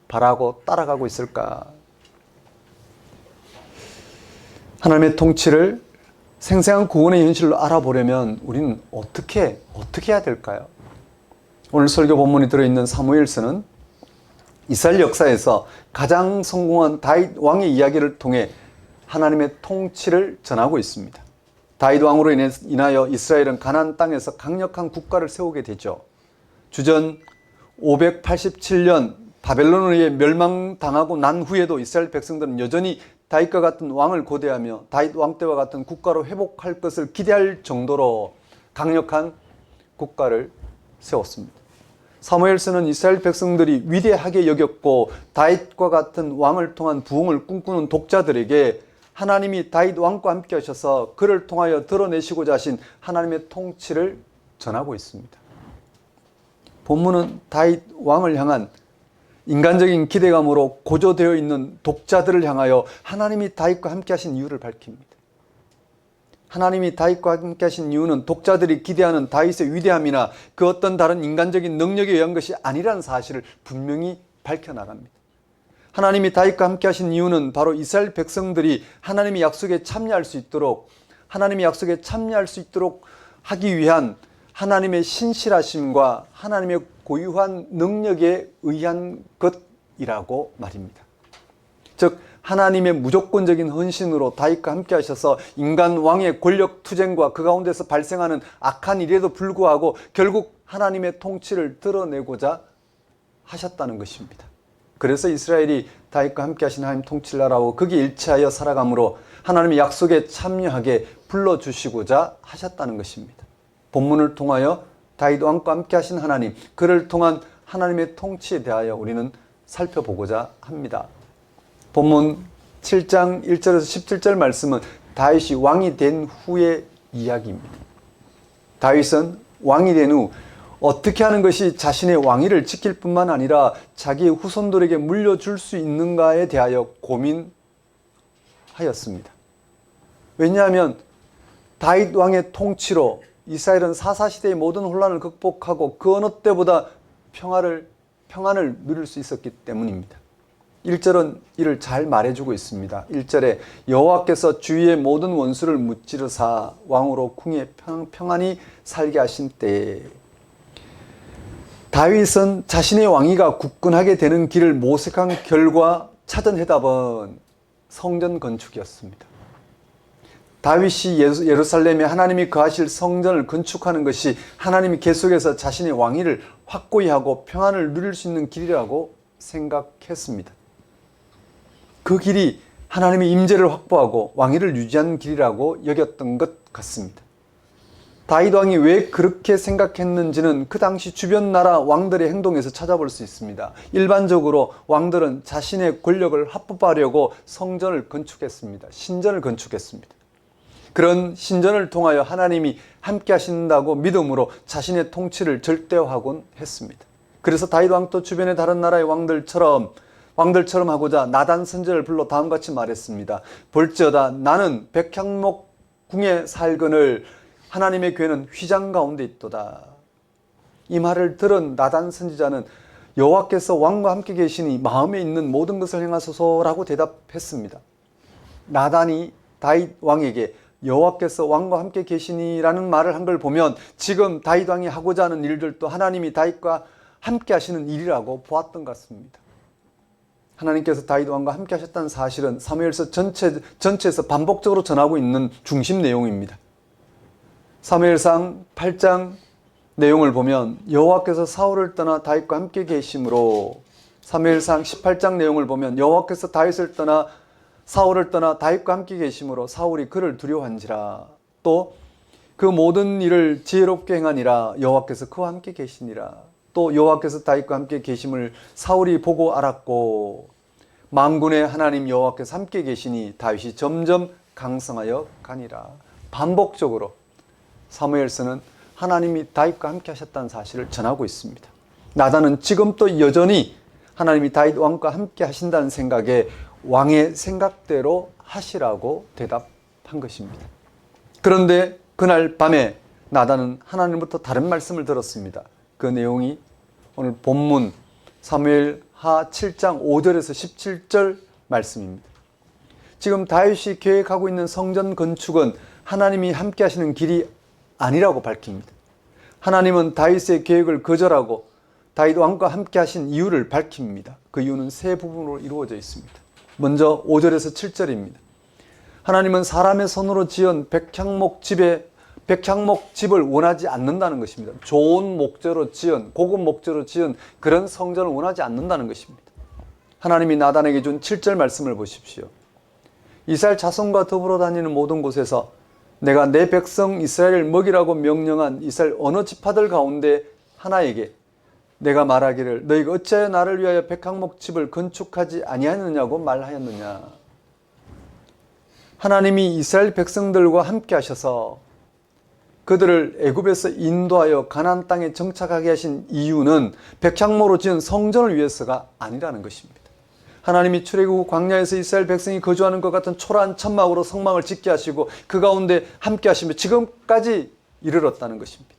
바라고 따라가고 있을까? 하나님의 통치를 생생한 구원의 현실로 알아보려면 우리는 어떻게 해야 될까요? 오늘 설교 본문이 들어있는 사무엘서는 이스라엘 역사에서 가장 성공한 다윗 왕의 이야기를 통해 하나님의 통치를 전하고 있습니다. 다윗 왕으로 인하여 이스라엘은 가나안 땅에서 강력한 국가를 세우게 되죠. 주전 587년 바벨론에 의해 멸망당하고 난 후에도 이스라엘 백성들은 여전히 다윗과 같은 왕을 고대하며 다윗 왕 때와 같은 국가로 회복할 것을 기대할 정도로 강력한 국가를 세웠습니다. 사무엘서는 이스라엘 백성들이 위대하게 여겼고 다윗과 같은 왕을 통한 부흥을 꿈꾸는 독자들에게 하나님이 다윗 왕과 함께 하셔서 그를 통하여 드러내시고자 하신 하나님의 통치를 전하고 있습니다. 본문은 다윗 왕을 향한 인간적인 기대감으로 고조되어 있는 독자들을 향하여 하나님이 다윗과 함께 하신 이유를 밝힙니다. 하나님이 다윗과 함께 하신 이유는 독자들이 기대하는 다윗의 위대함이나 그 어떤 다른 인간적인 능력에 의한 것이 아니라는 사실을 분명히 밝혀나갑니다. 하나님이 다윗과 함께 하신 이유는 바로 이스라엘 백성들이 하나님의 약속에 참여할 수 있도록 하기 위한 하나님의 신실하심과 하나님의 고유한 능력에 의한 것이라고 말입니다. 즉 하나님의 무조건적인 헌신으로 다윗과 함께 하셔서 인간 왕의 권력 투쟁과 그 가운데서 발생하는 악한 일에도 불구하고 결국 하나님의 통치를 드러내고자 하셨다는 것입니다. 그래서 이스라엘이 다윗과 함께 하신 하나님 통치를 알아보고 거기에 일치하여 살아감으로 하나님의 약속에 참여하게 불러주시고자 하셨다는 것입니다. 본문을 통하여 다윗 왕과 함께 하신 하나님, 그를 통한 하나님의 통치에 대하여 우리는 살펴보고자 합니다. 본문 7장 1절에서 17절 말씀은 다윗이 왕이 된 후의 이야기입니다. 다윗은 왕이 된 후 어떻게 하는 것이 자신의 왕위를 지킬 뿐만 아니라 자기의 후손들에게 물려줄 수 있는가에 대하여 고민하였습니다. 왜냐하면 다윗 왕의 통치로 이스라엘은 사사시대의 모든 혼란을 극복하고 그 어느 때보다 평안을 누릴 수 있었기 때문입니다. 1절은 이를 잘 말해주고 있습니다. 1절에 여호와께서 주위의 모든 원수를 무찌르사 왕으로 궁에 평안히 살게 하신 때에 다윗은 자신의 왕위가 굳건하게 되는 길을 모색한 결과 찾은 해답은 성전 건축이었습니다. 다윗이 예루살렘에 하나님이 거하실 성전을 건축하는 것이 하나님이 계속해서 자신의 왕위를 확고히 하고 평안을 누릴 수 있는 길이라고 생각했습니다. 그 길이 하나님의 임재를 확보하고 왕위를 유지하는 길이라고 여겼던 것 같습니다. 다윗 왕이 왜 그렇게 생각했는지는 그 당시 주변 나라 왕들의 행동에서 찾아볼 수 있습니다. 일반적으로 왕들은 자신의 권력을 합법화하려고 성전을 건축했습니다. 신전을 건축했습니다. 그런 신전을 통하여 하나님이 함께 하신다고 믿음으로 자신의 통치를 절대화하곤 했습니다. 그래서 다윗 왕도 주변의 다른 나라의 왕들처럼 하고자 나단 선지자를 불러 다음과 같이 말했습니다. 볼지어다 나는 백향목 궁에 살거늘 하나님의 교회는 휘장 가운데 있도다. 이 말을 들은 나단 선지자는 여호와께서 왕과 함께 계시니 마음에 있는 모든 것을 행하소서라고 대답했습니다. 나단이 다윗 왕에게 여호와께서 왕과 함께 계시니라는 말을 한 걸 보면 지금 다윗 왕이 하고자 하는 일들도 하나님이 다윗과 함께 하시는 일이라고 보았던 것 같습니다. 하나님께서 다윗 왕과 함께 하셨다는 사실은 사무엘서 전체에서 반복적으로 전하고 있는 중심 내용입니다. 사무엘상 8장 내용을 보면 여호와께서 사울을 떠나 다윗과 함께 계심으로, 사무엘상 18장 내용을 보면 여호와께서 다윗을 떠나 사울을 떠나 다윗과 함께 계심으로 사울이 그를 두려워한지라, 또 그 모든 일을 지혜롭게 행하니라 여호와께서 그와 함께 계시니라, 또 여호와께서 다윗과 함께 계심을 사울이 보고 알았고 만군의 하나님 여호와께서 함께 계시니 다윗이 점점 강성하여 가니라. 반복적으로 사무엘서는 하나님이 다윗과 함께 하셨다는 사실을 전하고 있습니다. 나단은 지금도 여전히 하나님이 다윗 왕과 함께 하신다는 생각에 왕의 생각대로 하시라고 대답한 것입니다. 그런데 그날 밤에 나단은 하나님부터 다른 말씀을 들었습니다. 그 내용이 오늘 본문 사무엘하 7장 5절에서 17절 말씀입니다. 지금 다윗이 계획하고 있는 성전 건축은 하나님이 함께 하시는 길이 아니라고 밝힙니다. 하나님은 다윗의 계획을 거절하고 다윗 왕과 함께 하신 이유를 밝힙니다. 그 이유는 세 부분으로 이루어져 있습니다. 먼저 5절에서 7절입니다. 하나님은 사람의 손으로 지은 백향목집을 원하지 않는다는 것입니다. 좋은 목재로 지은, 고급 목재로 지은 그런 성전을 원하지 않는다는 것입니다. 하나님이 나단에게 준 7절 말씀을 보십시오. 이스라엘 자손과 더불어 다니는 모든 곳에서 내가 내 백성 이스라엘을 먹이라고 명령한 이스라엘 어느 지파들 가운데 하나에게 내가 말하기를 너희가 어찌하여 나를 위하여 백향목집을 건축하지 아니하느냐고 말하였느냐. 하나님이 이스라엘 백성들과 함께 하셔서 그들을 애굽에서 인도하여 가나안 땅에 정착하게 하신 이유는 백향모로 지은 성전을 위해서가 아니라는 것입니다. 하나님이 출애굽 광야에서 이스라엘 백성이 거주하는 것 같은 초라한 천막으로 성막을 짓게 하시고 그 가운데 함께 하시며 지금까지 이르렀다는 것입니다.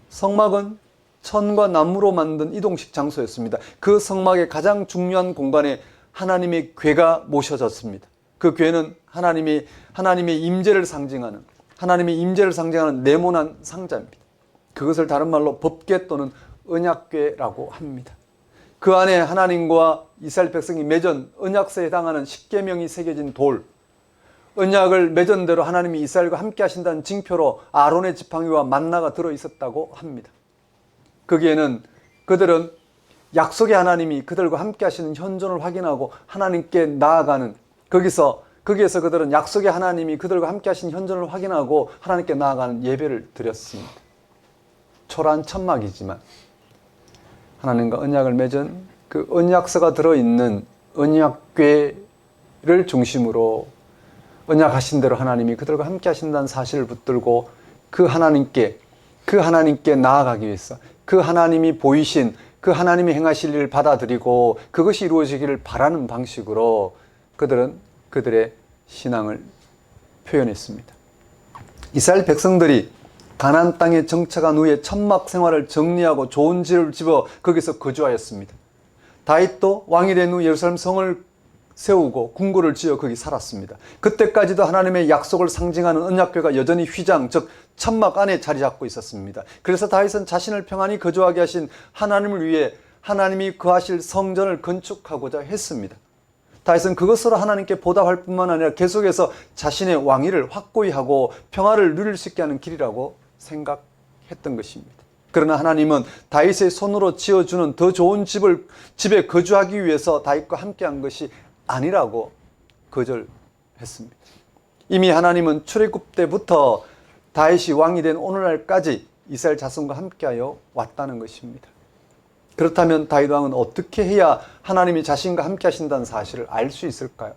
성막은 천과 나무로 만든 이동식 장소였습니다. 그 성막의 가장 중요한 공간에 하나님의 궤가 모셔졌습니다. 그 궤는 하나님의 임재를 상징하는 네모난 상자입니다. 그것을 다른 말로 법궤 또는 언약궤라고 합니다. 그 안에 하나님과 이스라엘 백성이 맺은 언약서에 해당하는 십계명이 새겨진 돌, 언약을 맺은 대로 하나님이 이스라엘과 함께 하신다는 징표로 아론의 지팡이와 만나가 들어있었다고 합니다. 거기에는 그들은 약속의 하나님이 그들과 함께 하시는 현존을 확인하고 하나님께 나아가는, 거기에서 그들은 약속의 하나님이 그들과 함께 하신 현존을 확인하고 하나님께 나아가는 예배를 드렸습니다. 초라한 천막이지만 하나님과 언약을 맺은 그 언약서가 들어있는 언약궤를 중심으로 언약하신 대로 하나님이 그들과 함께 하신다는 사실을 붙들고 그 하나님께 나아가기 위해서 그 하나님이 보이신 그 하나님이 행하실 일을 받아들이고 그것이 이루어지기를 바라는 방식으로 그들은 그들의 신앙을 표현했습니다. 이스라엘 백성들이 가나안 땅에 정착한 후에 천막 생활을 정리하고 좋은 집을 지어 거기서 거주하였습니다. 다윗도 왕이 된 후 예루살렘 성을 세우고 궁궐을 지어 거기 살았습니다. 그때까지도 하나님의 약속을 상징하는 언약궤가 여전히 휘장, 즉 천막 안에 자리 잡고 있었습니다. 그래서 다윗은 자신을 평안히 거주하게 하신 하나님을 위해 하나님이 거하실 성전을 건축하고자 했습니다. 다윗은 그것으로 하나님께 보답할 뿐만 아니라 계속해서 자신의 왕위를 확고히 하고 평화를 누릴 수 있게 하는 길이라고 생각했던 것입니다. 그러나 하나님은 다윗의 손으로 지어주는 더 좋은 집에 거주하기 위해서 다윗과 함께한 것이 아니라고 거절했습니다. 이미 하나님은 출애굽 때부터 다윗이 왕이 된 오늘날까지 이스라엘 자손과 함께하여 왔다는 것입니다. 그렇다면 다윗 왕은 어떻게 해야 하나님이 자신과 함께 하신다는 사실을 알 수 있을까요?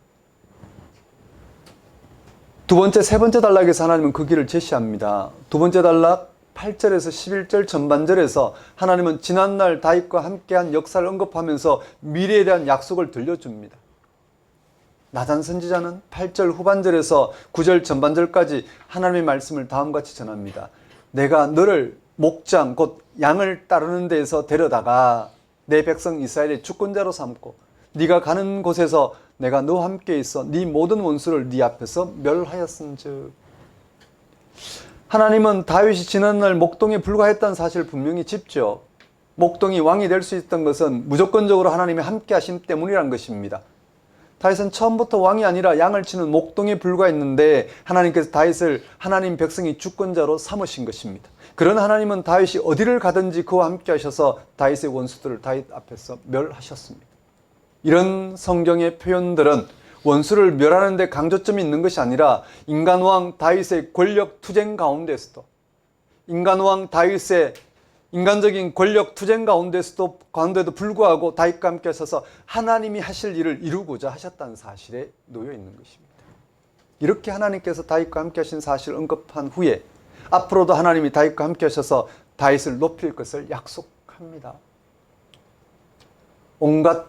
두 번째, 세 번째 단락에서 하나님은 그 길을 제시합니다. 두 번째 단락 8절에서 11절 전반절에서 하나님은 지난날 다윗과 함께한 역사를 언급하면서 미래에 대한 약속을 들려줍니다. 나단 선지자는 8절 후반절에서 9절 전반절까지 하나님의 말씀을 다음과 같이 전합니다. 내가 너를 목장 곧 양을 따르는 데에서 데려다가 내 백성 이스라엘의 주권자로 삼고 네가 가는 곳에서 내가 너와 함께 있어 네 모든 원수를 네 앞에서 멸하였은즉. 하나님은 다윗이 지난날 목동에 불과했다는 사실을 분명히 짚죠. 목동이 왕이 될 수 있었던 것은 무조건적으로 하나님이 함께 하심 때문이라는 것입니다. 다윗은 처음부터 왕이 아니라 양을 치는 목동에 불과했는데 하나님께서 다윗을 하나님 백성이 주권자로 삼으신 것입니다. 그런 하나님은 다윗이 어디를 가든지 그와 함께 하셔서 다윗의 원수들을 다윗 앞에서 멸하셨습니다. 이런 성경의 표현들은 원수를 멸하는 데 강조점이 있는 것이 아니라 인간왕 다윗의 권력 투쟁 가운데서도, 인간왕 다윗의 인간적인 권력 투쟁 가운데도 불구하고 다윗과 함께 하셔서 하나님이 하실 일을 이루고자 하셨다는 사실에 놓여 있는 것입니다. 이렇게 하나님께서 다윗과 함께 하신 사실을 언급한 후에 앞으로도 하나님이 다윗과 함께 하셔서 다윗을 높일 것을 약속합니다. 온갖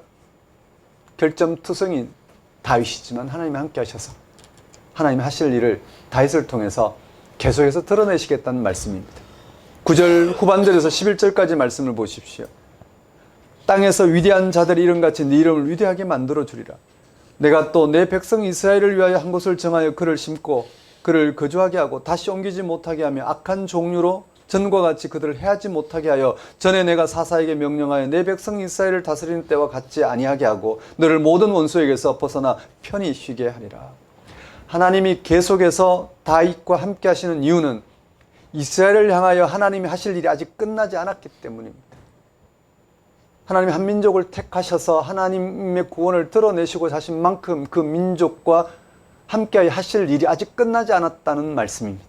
결점투성인 다윗이지만 하나님이 함께 하셔서 하나님이 하실 일을 다윗을 통해서 계속해서 드러내시겠다는 말씀입니다. 9절 후반절에서 11절까지 말씀을 보십시오. 땅에서 위대한 자들이 이름같이 네 이름을 위대하게 만들어 주리라. 내가 또 내 백성 이스라엘을 위하여 한 곳을 정하여 그를 심고 그를 거주하게 하고 다시 옮기지 못하게 하며 악한 종류로 전과 같이 그들을 해하지 못하게 하여 전에 내가 사사에게 명령하여 내 백성 이스라엘을 다스리는 때와 같지 아니하게 하고 너를 모든 원수에게서 벗어나 편히 쉬게 하리라. 하나님이 계속해서 다윗과 함께 하시는 이유는 이스라엘을 향하여 하나님이 하실 일이 아직 끝나지 않았기 때문입니다. 하나님이 한 민족을 택하셔서 하나님의 구원을 드러내시고 하신 만큼 그 민족과 함께 하실 일이 아직 끝나지 않았다는 말씀입니다.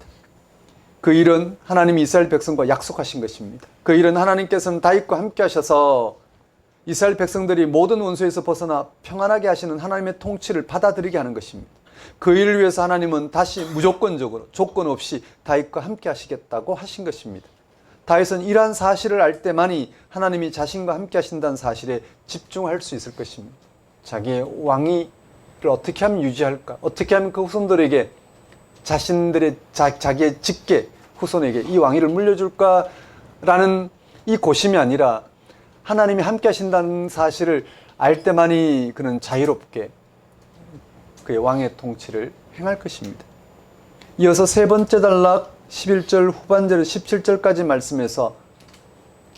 그 일은 하나님이 이스라엘 백성과 약속하신 것입니다. 그 일은 하나님께서는 다윗과 함께 하셔서 이스라엘 백성들이 모든 원수에서 벗어나 평안하게 하시는 하나님의 통치를 받아들이게 하는 것입니다. 그 일을 위해서 하나님은 다시 무조건적으로 조건 없이 다윗과 함께 하시겠다고 하신 것입니다. 다윗은 이러한 사실을 알 때만이 하나님이 자신과 함께 하신다는 사실에 집중할 수 있을 것입니다. 자기의 왕위를 어떻게 하면 유지할까? 어떻게 하면 그 후손들에게 자신들의 자기의 직계 후손에게 이 왕위를 물려줄까라는 이 고심이 아니라 하나님이 함께 하신다는 사실을 알 때만이 그는 자유롭게 그의 왕의 통치를 행할 것입니다. 이어서 세 번째 단락 11절 후반절 17절까지 말씀에서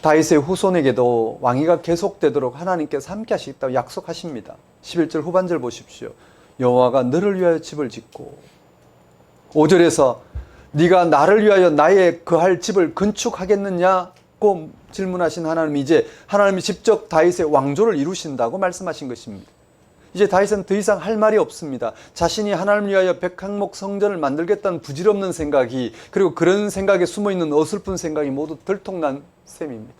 다윗의 후손에게도 왕위가 계속되도록 하나님께서 함께 하시겠다고 약속하십니다. 11절 후반절 보십시오. 여호와가 너를 위하여 집을 짓고 5절에서 네가 나를 위하여 나의 거할 집을 건축하겠느냐고 질문하신 하나님이 이제 하나님이 직접 다윗의 왕조를 이루신다고 말씀하신 것입니다. 이제 다윗은 더 이상 할 말이 없습니다. 자신이 하나님을 위하여 백항목 성전을 만들겠다는 부질없는 생각이 그리고 그런 생각에 숨어있는 어설픈 생각이 모두 들통난 셈입니다.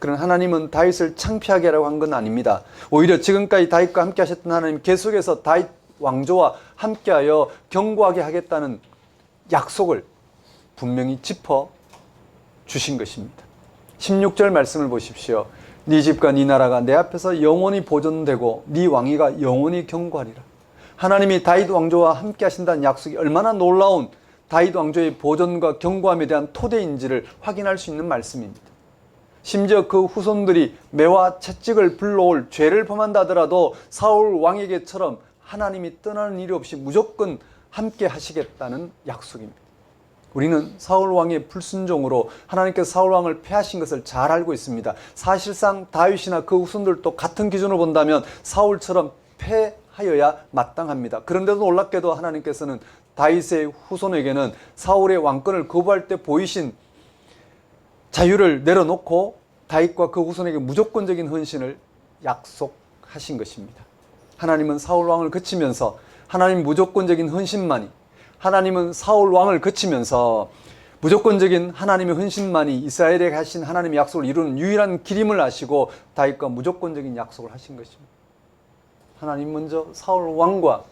그러나 하나님은 다윗을 창피하게 하라고 한 건 아닙니다. 오히려 지금까지 다윗과 함께 하셨던 하나님 계속해서 다윗 왕조와 함께하여 견고하게 하겠다는 약속을 분명히 짚어 주신 것입니다. 16절 말씀을 보십시오. 네 집과 네 나라가 내 앞에서 영원히 보존되고 네 왕위가 영원히 견고하리라. 하나님이 다윗 왕조와 함께 하신다는 약속이 얼마나 놀라운 다윗 왕조의 보존과 견고함에 대한 토대인지를 확인할 수 있는 말씀입니다. 심지어 그 후손들이 매와 채찍을 불러올 죄를 범한다 하더라도 사울 왕에게처럼 하나님이 떠나는 일이 없이 무조건 함께 하시겠다는 약속입니다. 우리는 사울 왕의 불순종으로 하나님께서 사울 왕을 패하신 것을 잘 알고 있습니다. 사실상 다윗이나 그 후손들도 같은 기준으로 본다면 사울처럼 패하여야 마땅합니다. 그런데도 놀랍게도 하나님께서는 다윗의 후손에게는 사울의 왕권을 거부할 때 보이신 자유를 내려놓고 다윗과 그 후손에게 무조건적인 헌신을 약속하신 것입니다. 하나님은 사울 왕을 거치면서 하나님 무조건적인 헌신만이 하나님은 사울 왕을 거치면서 무조건적인 하나님의 헌신만이 이스라엘에게 하신 하나님의 약속을 이루는 유일한 길임을 아시고 다윗과 무조건적인 약속을 하신 것입니다. 하나님 먼저 사울 왕과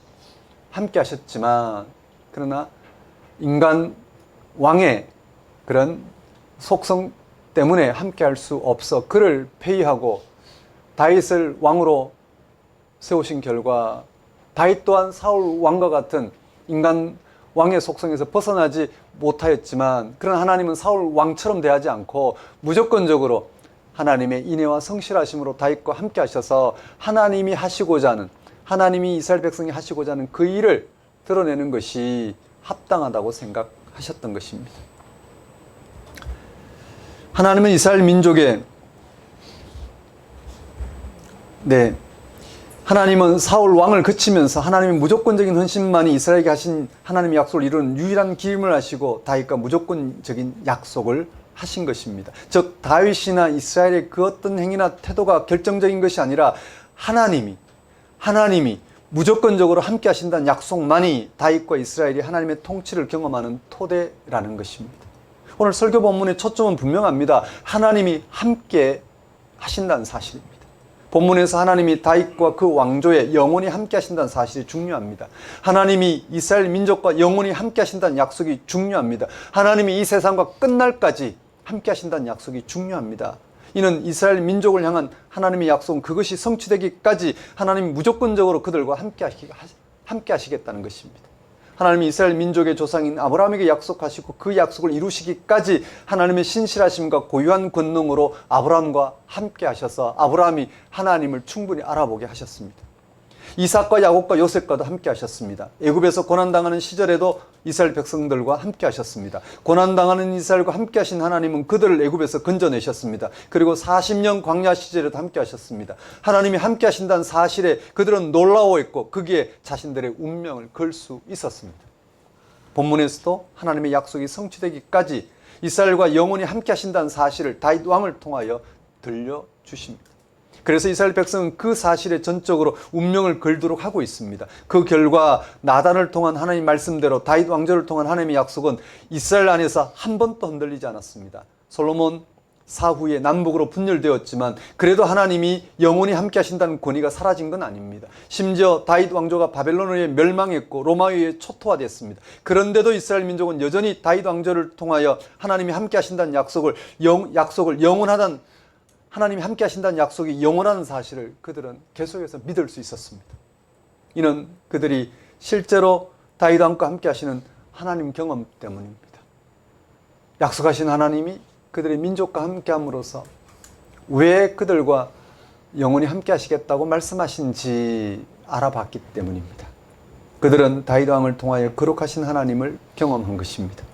함께 하셨지만 그러나 인간 왕의 그런 속성 때문에 함께 할 수 없어 그를 폐위하고 다윗을 왕으로 세우신 결과 다윗 또한 사울 왕과 같은 인간 왕의 속성에서 벗어나지 못하였지만 그러나 하나님은 사울 왕처럼 대하지 않고 무조건적으로 하나님의 인애와 성실하심으로 다윗과 함께 하셔서 하나님이 하시고자 하는 하나님이 이스라엘 백성이 하시고자 하는 그 일을 드러내는 것이 합당하다고 생각하셨던 것입니다. 하나님은 이스라엘 민족의 하나님은 사울 왕을 거치면서 하나님의 무조건적인 헌신만이 이스라엘에게 하신 하나님의 약속을 이루는 유일한 길임을 하시고 다윗과 무조건적인 약속을 하신 것입니다. 즉 다윗이나 이스라엘의 그 어떤 행위나 태도가 결정적인 것이 아니라 하나님이 무조건적으로 함께 하신다는 약속만이 다윗과 이스라엘이 하나님의 통치를 경험하는 토대라는 것입니다. 오늘 설교 본문의 초점은 분명합니다. 하나님이 함께 하신다는 사실입니다. 본문에서 하나님이 다윗과 그 왕조에 영원히 함께 하신다는 사실이 중요합니다. 하나님이 이스라엘 민족과 영원히 함께 하신다는 약속이 중요합니다. 하나님이 이 세상과 끝날까지 함께 하신다는 약속이 중요합니다. 이는 이스라엘 민족을 향한 하나님의 약속은 그것이 성취되기까지 하나님이 무조건적으로 그들과 함께 하시겠다는 것입니다. 하나님이 이스라엘 민족의 조상인 아브라함에게 약속하시고 그 약속을 이루시기까지 하나님의 신실하심과 고유한 권능으로 아브라함과 함께 하셔서 아브라함이 하나님을 충분히 알아보게 하셨습니다. 이삭과 야곱과 요셉과도 함께 하셨습니다. 애굽에서 고난당하는 시절에도 이스라엘 백성들과 함께 하셨습니다. 고난당하는 이스라엘과 함께 하신 하나님은 그들을 애굽에서 건져내셨습니다. 그리고 40년 광야 시절에도 함께 하셨습니다. 하나님이 함께 하신다는 사실에 그들은 놀라워했고 거기에 자신들의 운명을 걸 수 있었습니다. 본문에서도 하나님의 약속이 성취되기까지 이스라엘과 영원히 함께 하신다는 사실을 다윗 왕을 통하여 들려주십니다. 그래서 이스라엘 백성은 그 사실에 전적으로 운명을 걸도록 하고 있습니다. 그 결과 나단을 통한 하나님 말씀대로 다윗 왕조를 통한 하나님의 약속은 이스라엘 안에서 한 번도 흔들리지 않았습니다. 솔로몬 사후에 남북으로 분열되었지만 그래도 하나님이 영원히 함께 하신다는 권위가 사라진 건 아닙니다. 심지어 다윗 왕조가 바벨론에 의해 멸망했고 로마에 의해 초토화됐습니다. 그런데도 이스라엘 민족은 여전히 다윗 왕조를 통하여 하나님이 함께 하신다는 약속을 영원하다는 하나님이 함께 하신다는 약속이 영원한 사실을 그들은 계속해서 믿을 수 있었습니다. 이는 그들이 실제로 다윗 왕과 함께 하시는 하나님 경험 때문입니다. 약속하신 하나님이 그들의 민족과 함께 함으로써 왜 그들과 영원히 함께 하시겠다고 말씀하신지 알아봤기 때문입니다. 그들은 다윗 왕을 통하여 거룩하신 하나님을 경험한 것입니다.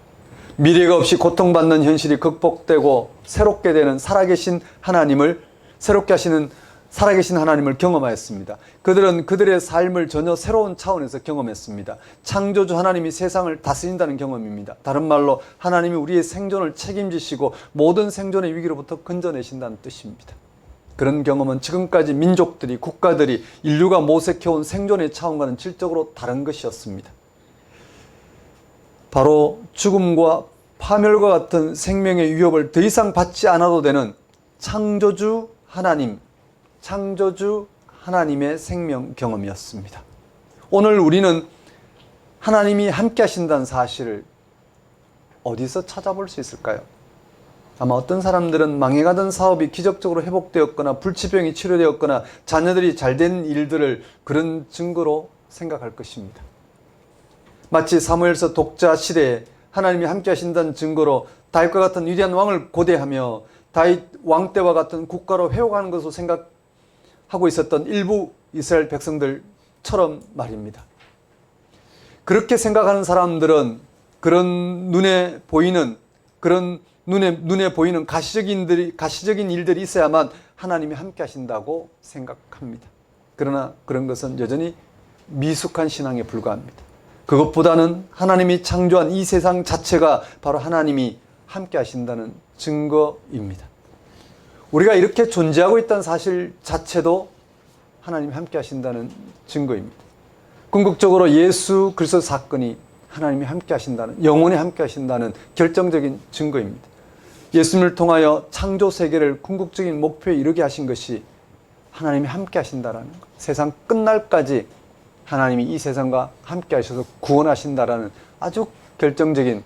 미래가 없이 고통받는 현실이 극복되고 새롭게 되는 살아계신 하나님을 경험하였습니다. 그들은 그들의 삶을 전혀 새로운 차원에서 경험했습니다. 창조주 하나님이 세상을 다스린다는 경험입니다. 다른 말로 하나님이 우리의 생존을 책임지시고 모든 생존의 위기로부터 건져내신다는 뜻입니다. 그런 경험은 지금까지 민족들이, 국가들이, 인류가 모색해온 생존의 차원과는 질적으로 다른 것이었습니다. 바로 죽음과 파멸과 같은 생명의 위협을 더 이상 받지 않아도 되는 창조주 하나님의 생명 경험이었습니다. 오늘 우리는 하나님이 함께 하신다는 사실을 어디서 찾아볼 수 있을까요? 아마 어떤 사람들은 망해가던 사업이 기적적으로 회복되었거나 불치병이 치료되었거나 자녀들이 잘된 일들을 그런 증거로 생각할 것입니다. 마치 사무엘서 독자 시대에 하나님이 함께 하신다는 증거로 다윗과 같은 위대한 왕을 고대하며 다윗 왕 때와 같은 국가로 회복하는 것으로 생각하고 있었던 일부 이스라엘 백성들처럼 말입니다. 그렇게 생각하는 사람들은 그런 눈에 보이는 가시적인 일들이 있어야만 하나님이 함께 하신다고 생각합니다. 그러나 그런 것은 여전히 미숙한 신앙에 불과합니다. 그것보다는 하나님이 창조한 이 세상 자체가 바로 하나님이 함께 하신다는 증거입니다. 우리가 이렇게 존재하고 있다는 사실 자체도 하나님이 함께 하신다는 증거입니다. 궁극적으로 예수 그리스도 사건이 하나님이 함께 하신다는, 영원히 함께 하신다는 결정적인 증거입니다. 예수님을 통하여 창조 세계를 궁극적인 목표에 이르게 하신 것이 하나님이 함께 하신다는 것. 세상 끝날까지 하나님이 이 세상과 함께 하셔서 구원하신다라는 아주 결정적인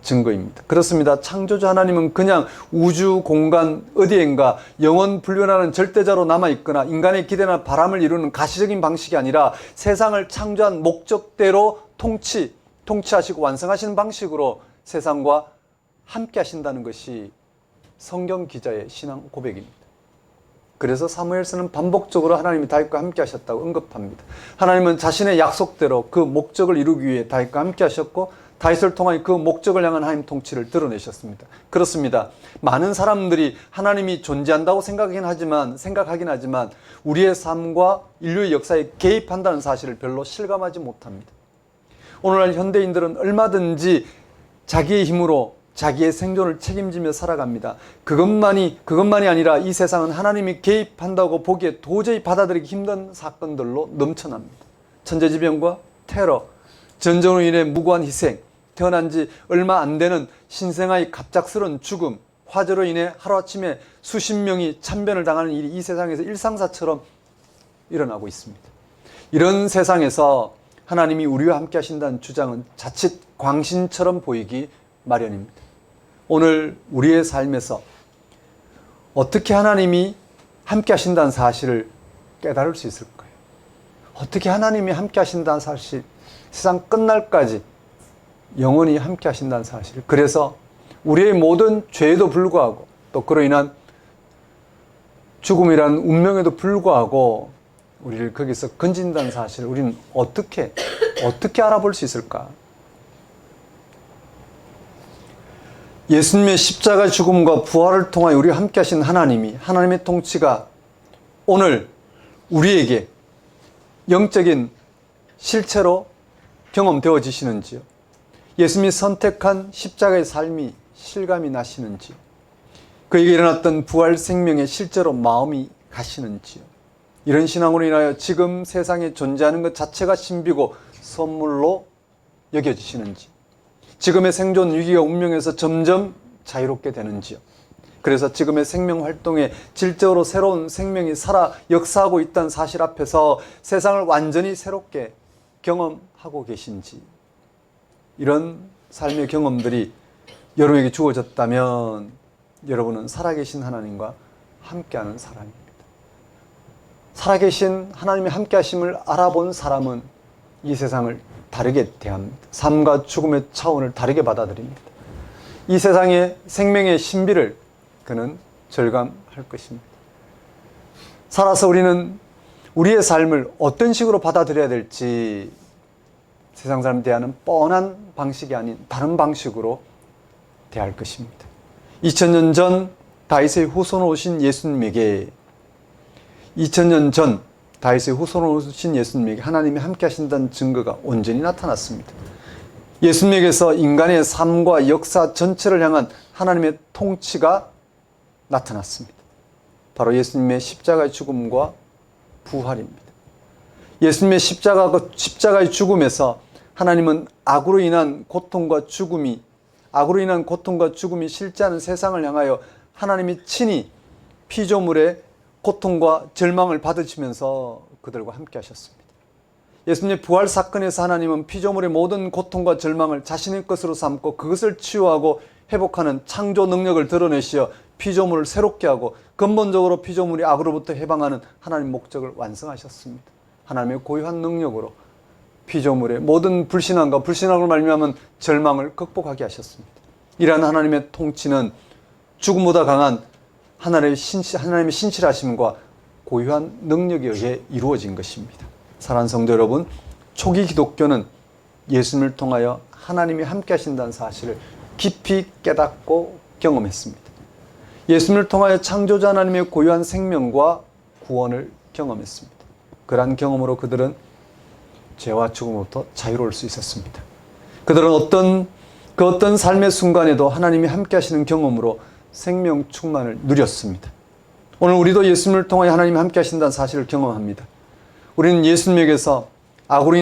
증거입니다. 그렇습니다. 창조주 하나님은 그냥 우주 공간 어디엔가 영원 불변하는 절대자로 남아있거나 인간의 기대나 바람을 이루는 가시적인 방식이 아니라 세상을 창조한 목적대로 통치하시고 완성하시는 방식으로 세상과 함께 하신다는 것이 성경 기자의 신앙 고백입니다. 그래서 사무엘서는 반복적으로 하나님이 다윗과 함께 하셨다고 언급합니다. 하나님은 자신의 약속대로 그 목적을 이루기 위해 다윗과 함께 하셨고 다윗을 통하여 그 목적을 향한 하나님 통치를 드러내셨습니다. 그렇습니다. 많은 사람들이 하나님이 존재한다고 생각하긴 하지만 우리의 삶과 인류의 역사에 개입한다는 사실을 별로 실감하지 못합니다. 오늘날 현대인들은 얼마든지 자기의 힘으로 자기의 생존을 책임지며 살아갑니다. 그것만이 아니라 이 세상은 하나님이 개입한다고 보기에 도저히 받아들이기 힘든 사건들로 넘쳐납니다. 천재지변과 테러, 전쟁으로 인해 무고한 희생, 태어난 지 얼마 안 되는 신생아의 갑작스러운 죽음, 화재로 인해 하루아침에 수십 명이 참변을 당하는 일이 이 세상에서 일상사처럼 일어나고 있습니다. 이런 세상에서 하나님이 우리와 함께 하신다는 주장은 자칫 광신처럼 보이기 마련입니다. 오늘 우리의 삶에서 어떻게 하나님이 함께 하신다는 사실을 깨달을 수 있을까요? 어떻게 하나님이 함께 하신다는 사실, 세상 끝날까지 영원히 함께 하신다는 사실, 그래서 우리의 모든 죄에도 불구하고 또 그로 인한 죽음이라는 운명에도 불구하고 우리를 거기서 건진다는 사실을 우리는 어떻게 알아볼 수 있을까? 예수님의 십자가 죽음과 부활을 통하여 우리와 함께 하신 하나님의 통치가 오늘 우리에게 영적인 실체로 경험되어지시는지요? 예수님이 선택한 십자가의 삶이 실감이 나시는지요? 그에게 일어났던 부활 생명에 실제로 마음이 가시는지요? 이런 신앙으로 인하여 지금 세상에 존재하는 것 자체가 신비고 선물로 여겨지시는지, 지금의 생존 위기가 운명에서 점점 자유롭게 되는지요? 그래서 지금의 생명 활동에 질적으로 새로운 생명이 살아 역사하고 있다는 사실 앞에서 세상을 완전히 새롭게 경험하고 계신지, 이런 삶의 경험들이 여러분에게 주어졌다면 여러분은 살아계신 하나님과 함께하는 사람입니다. 살아계신 하나님의 함께하심을 알아본 사람은 이 세상을 다르게 대합니다. 삶과 죽음의 차원을 다르게 받아들입니다. 이 세상의 생명의 신비를 그는 절감할 것입니다. 살아서 우리는 우리의 삶을 어떤 식으로 받아들여야 될지 세상 사람 대하는 뻔한 방식이 아닌 다른 방식으로 대할 것입니다. 2000년 전 다윗의 후손으로 오신 예수님에게, 2000년 전 다윗의 후손으로 오신 예수님에게 하나님이 함께 하신다는 증거가 온전히 나타났습니다. 예수님에게서 인간의 삶과 역사 전체를 향한 하나님의 통치가 나타났습니다. 바로 예수님의 십자가의 죽음과 부활입니다. 예수님의 십자가의 죽음에서 하나님은 악으로 인한 고통과 죽음이 실제하는 세상을 향하여 하나님이 친히 피조물의 고통과 절망을 받으시면서 그들과 함께 하셨습니다. 예수님의 부활 사건에서 하나님은 피조물의 모든 고통과 절망을 자신의 것으로 삼고 그것을 치유하고 회복하는 창조 능력을 드러내시어 피조물을 새롭게 하고 근본적으로 피조물이 악으로부터 해방하는 하나님의 목적을 완성하셨습니다. 하나님의 고유한 능력으로 피조물의 모든 불신앙으로 말미암은 절망을 극복하게 하셨습니다. 이러한 하나님의 통치는 죽음보다 강한 하나님의 신실하심과 고유한 능력에 의해 이루어진 것입니다. 사랑하는 성도 여러분, 초기 기독교는 예수님을 통하여 하나님이 함께 하신다는 사실을 깊이 깨닫고 경험했습니다. 예수님을 통하여 창조자 하나님의 고유한 생명과 구원을 경험했습니다. 그러한 경험으로 그들은 죄와 죽음으로부터 자유로울 수 있었습니다. 그들은 어떤 삶의 순간에도 하나님이 함께 하시는 경험으로 생명 충만을 누렸습니다. 오늘 우리도 예수님을 통하여 하나님이 함께 하신다는 사실을 경험합니다. 우리는 예수님에게서 악으로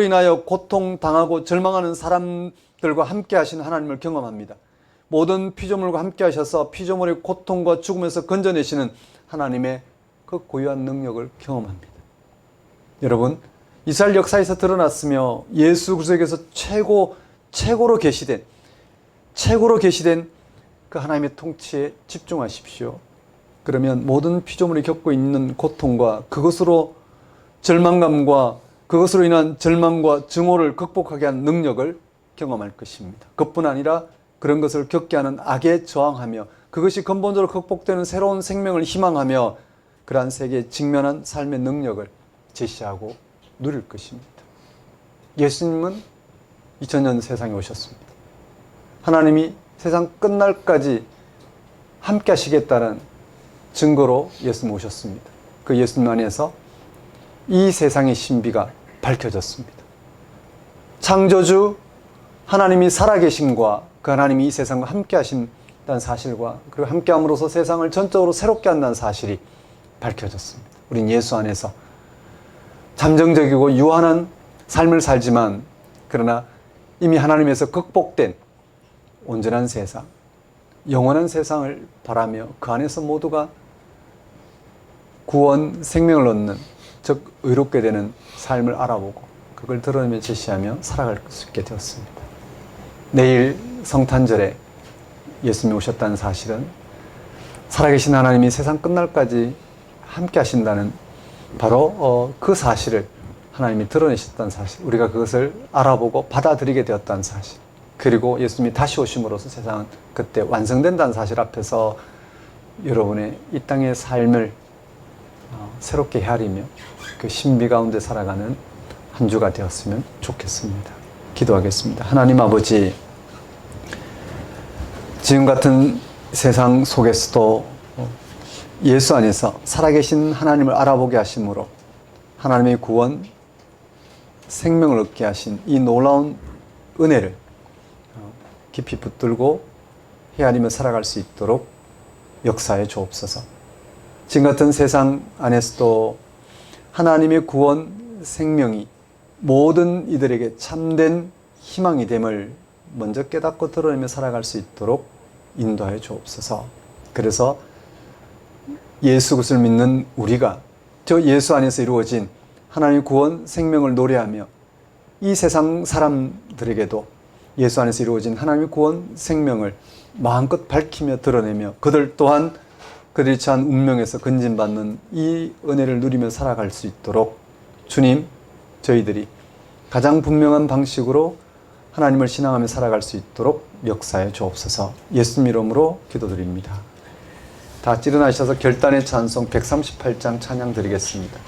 인하여 고통당하고 절망하는 사람들과 함께 하신 하나님을 경험합니다. 모든 피조물과 함께 하셔서 피조물의 고통과 죽음에서 건져내시는 하나님의 그 고유한 능력을 경험합니다. 여러분, 이스라엘 역사에서 드러났으며 예수 그리스도에게서 최고로 계시된 그 하나님의 통치에 집중하십시오. 그러면 모든 피조물이 겪고 있는 고통과 그것으로 인한 절망과 증오를 극복하게 한 능력을 경험할 것입니다. 그뿐 아니라 그런 것을 겪게 하는 악에 저항하며 그것이 근본적으로 극복되는 새로운 생명을 희망하며 그러한 세계에 직면한 삶의 능력을 제시하고 누릴 것입니다. 예수님은 2000년 세상에 오셨습니다. 하나님이 세상 끝날까지 함께 하시겠다는 증거로 예수님 오셨습니다. 그 예수님 안에서 이 세상의 신비가 밝혀졌습니다. 창조주 하나님이 살아계심과 그 하나님이 이 세상과 함께 하신다는 사실과 그리고 함께 함으로써 세상을 전적으로 새롭게 한다는 사실이 밝혀졌습니다. 우린 예수 안에서 잠정적이고 유한한 삶을 살지만 그러나 이미 하나님에서 극복된 온전한 세상, 영원한 세상을 바라며 그 안에서 모두가 구원, 생명을 얻는, 즉 의롭게 되는 삶을 알아보고 그걸 드러내며 제시하며 살아갈 수 있게 되었습니다. 내일 성탄절에 예수님이 오셨다는 사실은 살아계신 하나님이 세상 끝날까지 함께 하신다는 바로 그 사실을 하나님이 드러내셨다는 사실, 우리가 그것을 알아보고 받아들이게 되었다는 사실, 그리고 예수님이 다시 오심으로써 세상은 그때 완성된다는 사실 앞에서 여러분의 이 땅의 삶을 새롭게 헤아리며 그 신비 가운데 살아가는 한 주가 되었으면 좋겠습니다. 기도하겠습니다. 하나님 아버지, 지금 같은 세상 속에서도 예수 안에서 살아계신 하나님을 알아보게 하심으로 하나님의 구원, 생명을 얻게 하신 이 놀라운 은혜를 깊이 붙들고 헤아리며 살아갈 수 있도록 역사해 주옵소서. 지금 같은 세상 안에서도 하나님의 구원, 생명이 모든 이들에게 참된 희망이 됨을 먼저 깨닫고 드러내며 살아갈 수 있도록 인도하여 주옵소서. 그래서 예수 그리스도를 믿는 우리가 저 예수 안에서 이루어진 하나님의 구원, 생명을 노래하며 이 세상 사람들에게도 예수 안에서 이루어진 하나님의 구원, 생명을 마음껏 밝히며 드러내며 그들 또한 그들이 처한 운명에서 건진받는 이 은혜를 누리며 살아갈 수 있도록 주님, 저희들이 가장 분명한 방식으로 하나님을 신앙하며 살아갈 수 있도록 역사해 주옵소서. 예수님 이름으로 기도드립니다. 다 같이 일어나셔서 결단의 찬송 138장 찬양 드리겠습니다.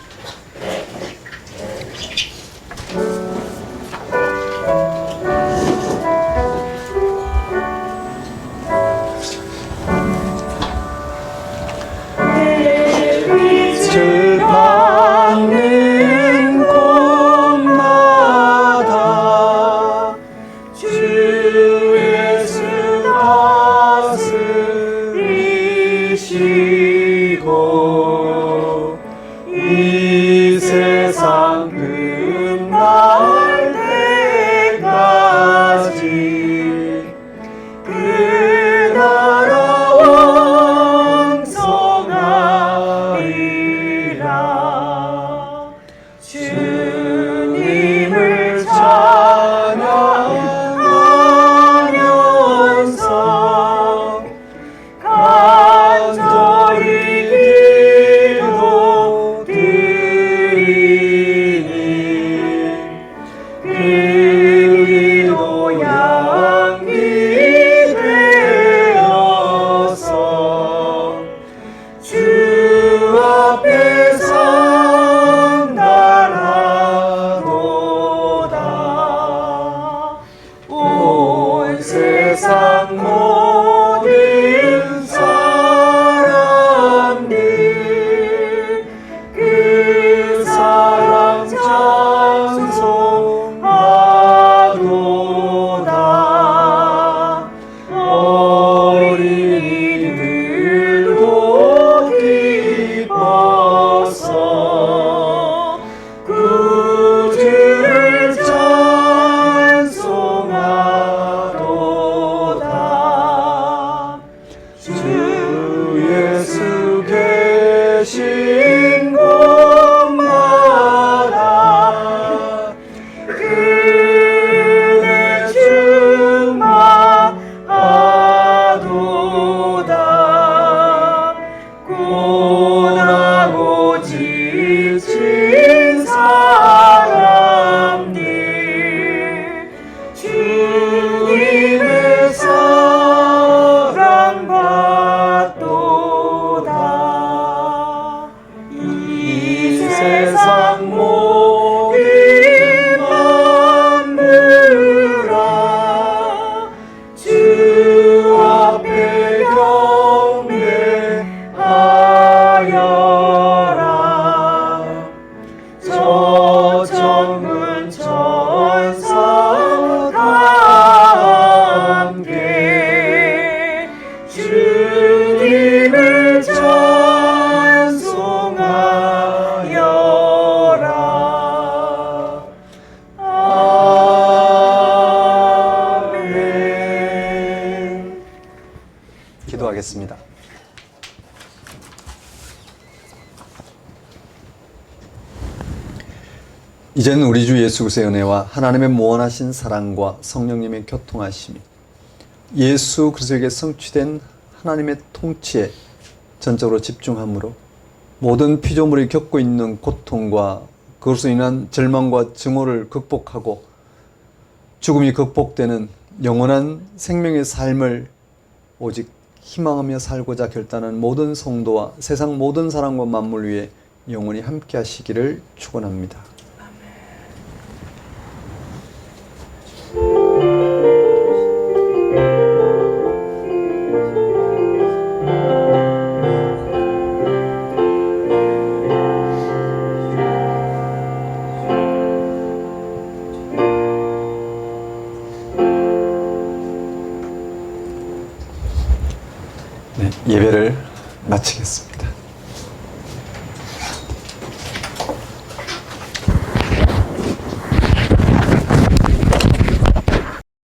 빛을 받는 곳마다 주 예수 다스리시고 이 세상 끝날 때까지 그 나라 왕성하리라. 주님을 찬양하면서 간절히 기도드리니 하겠습니다. 이제는 우리 주 예수 그리스도의 은혜와 하나님의 무한하신 사랑과 성령님의 교통하심이 예수 그리스도에게 성취된 하나님의 통치에 전적으로 집중함으로 모든 피조물이 겪고 있는 고통과 그것으로 인한 절망과 증오를 극복하고 죽음이 극복되는 영원한 생명의 삶을 오직 희망하며 살고자 결단한 모든 성도와 세상 모든 사람과 만물 위에 영원히 함께 하시기를 축원합니다. 네, 예배를 마치겠습니다.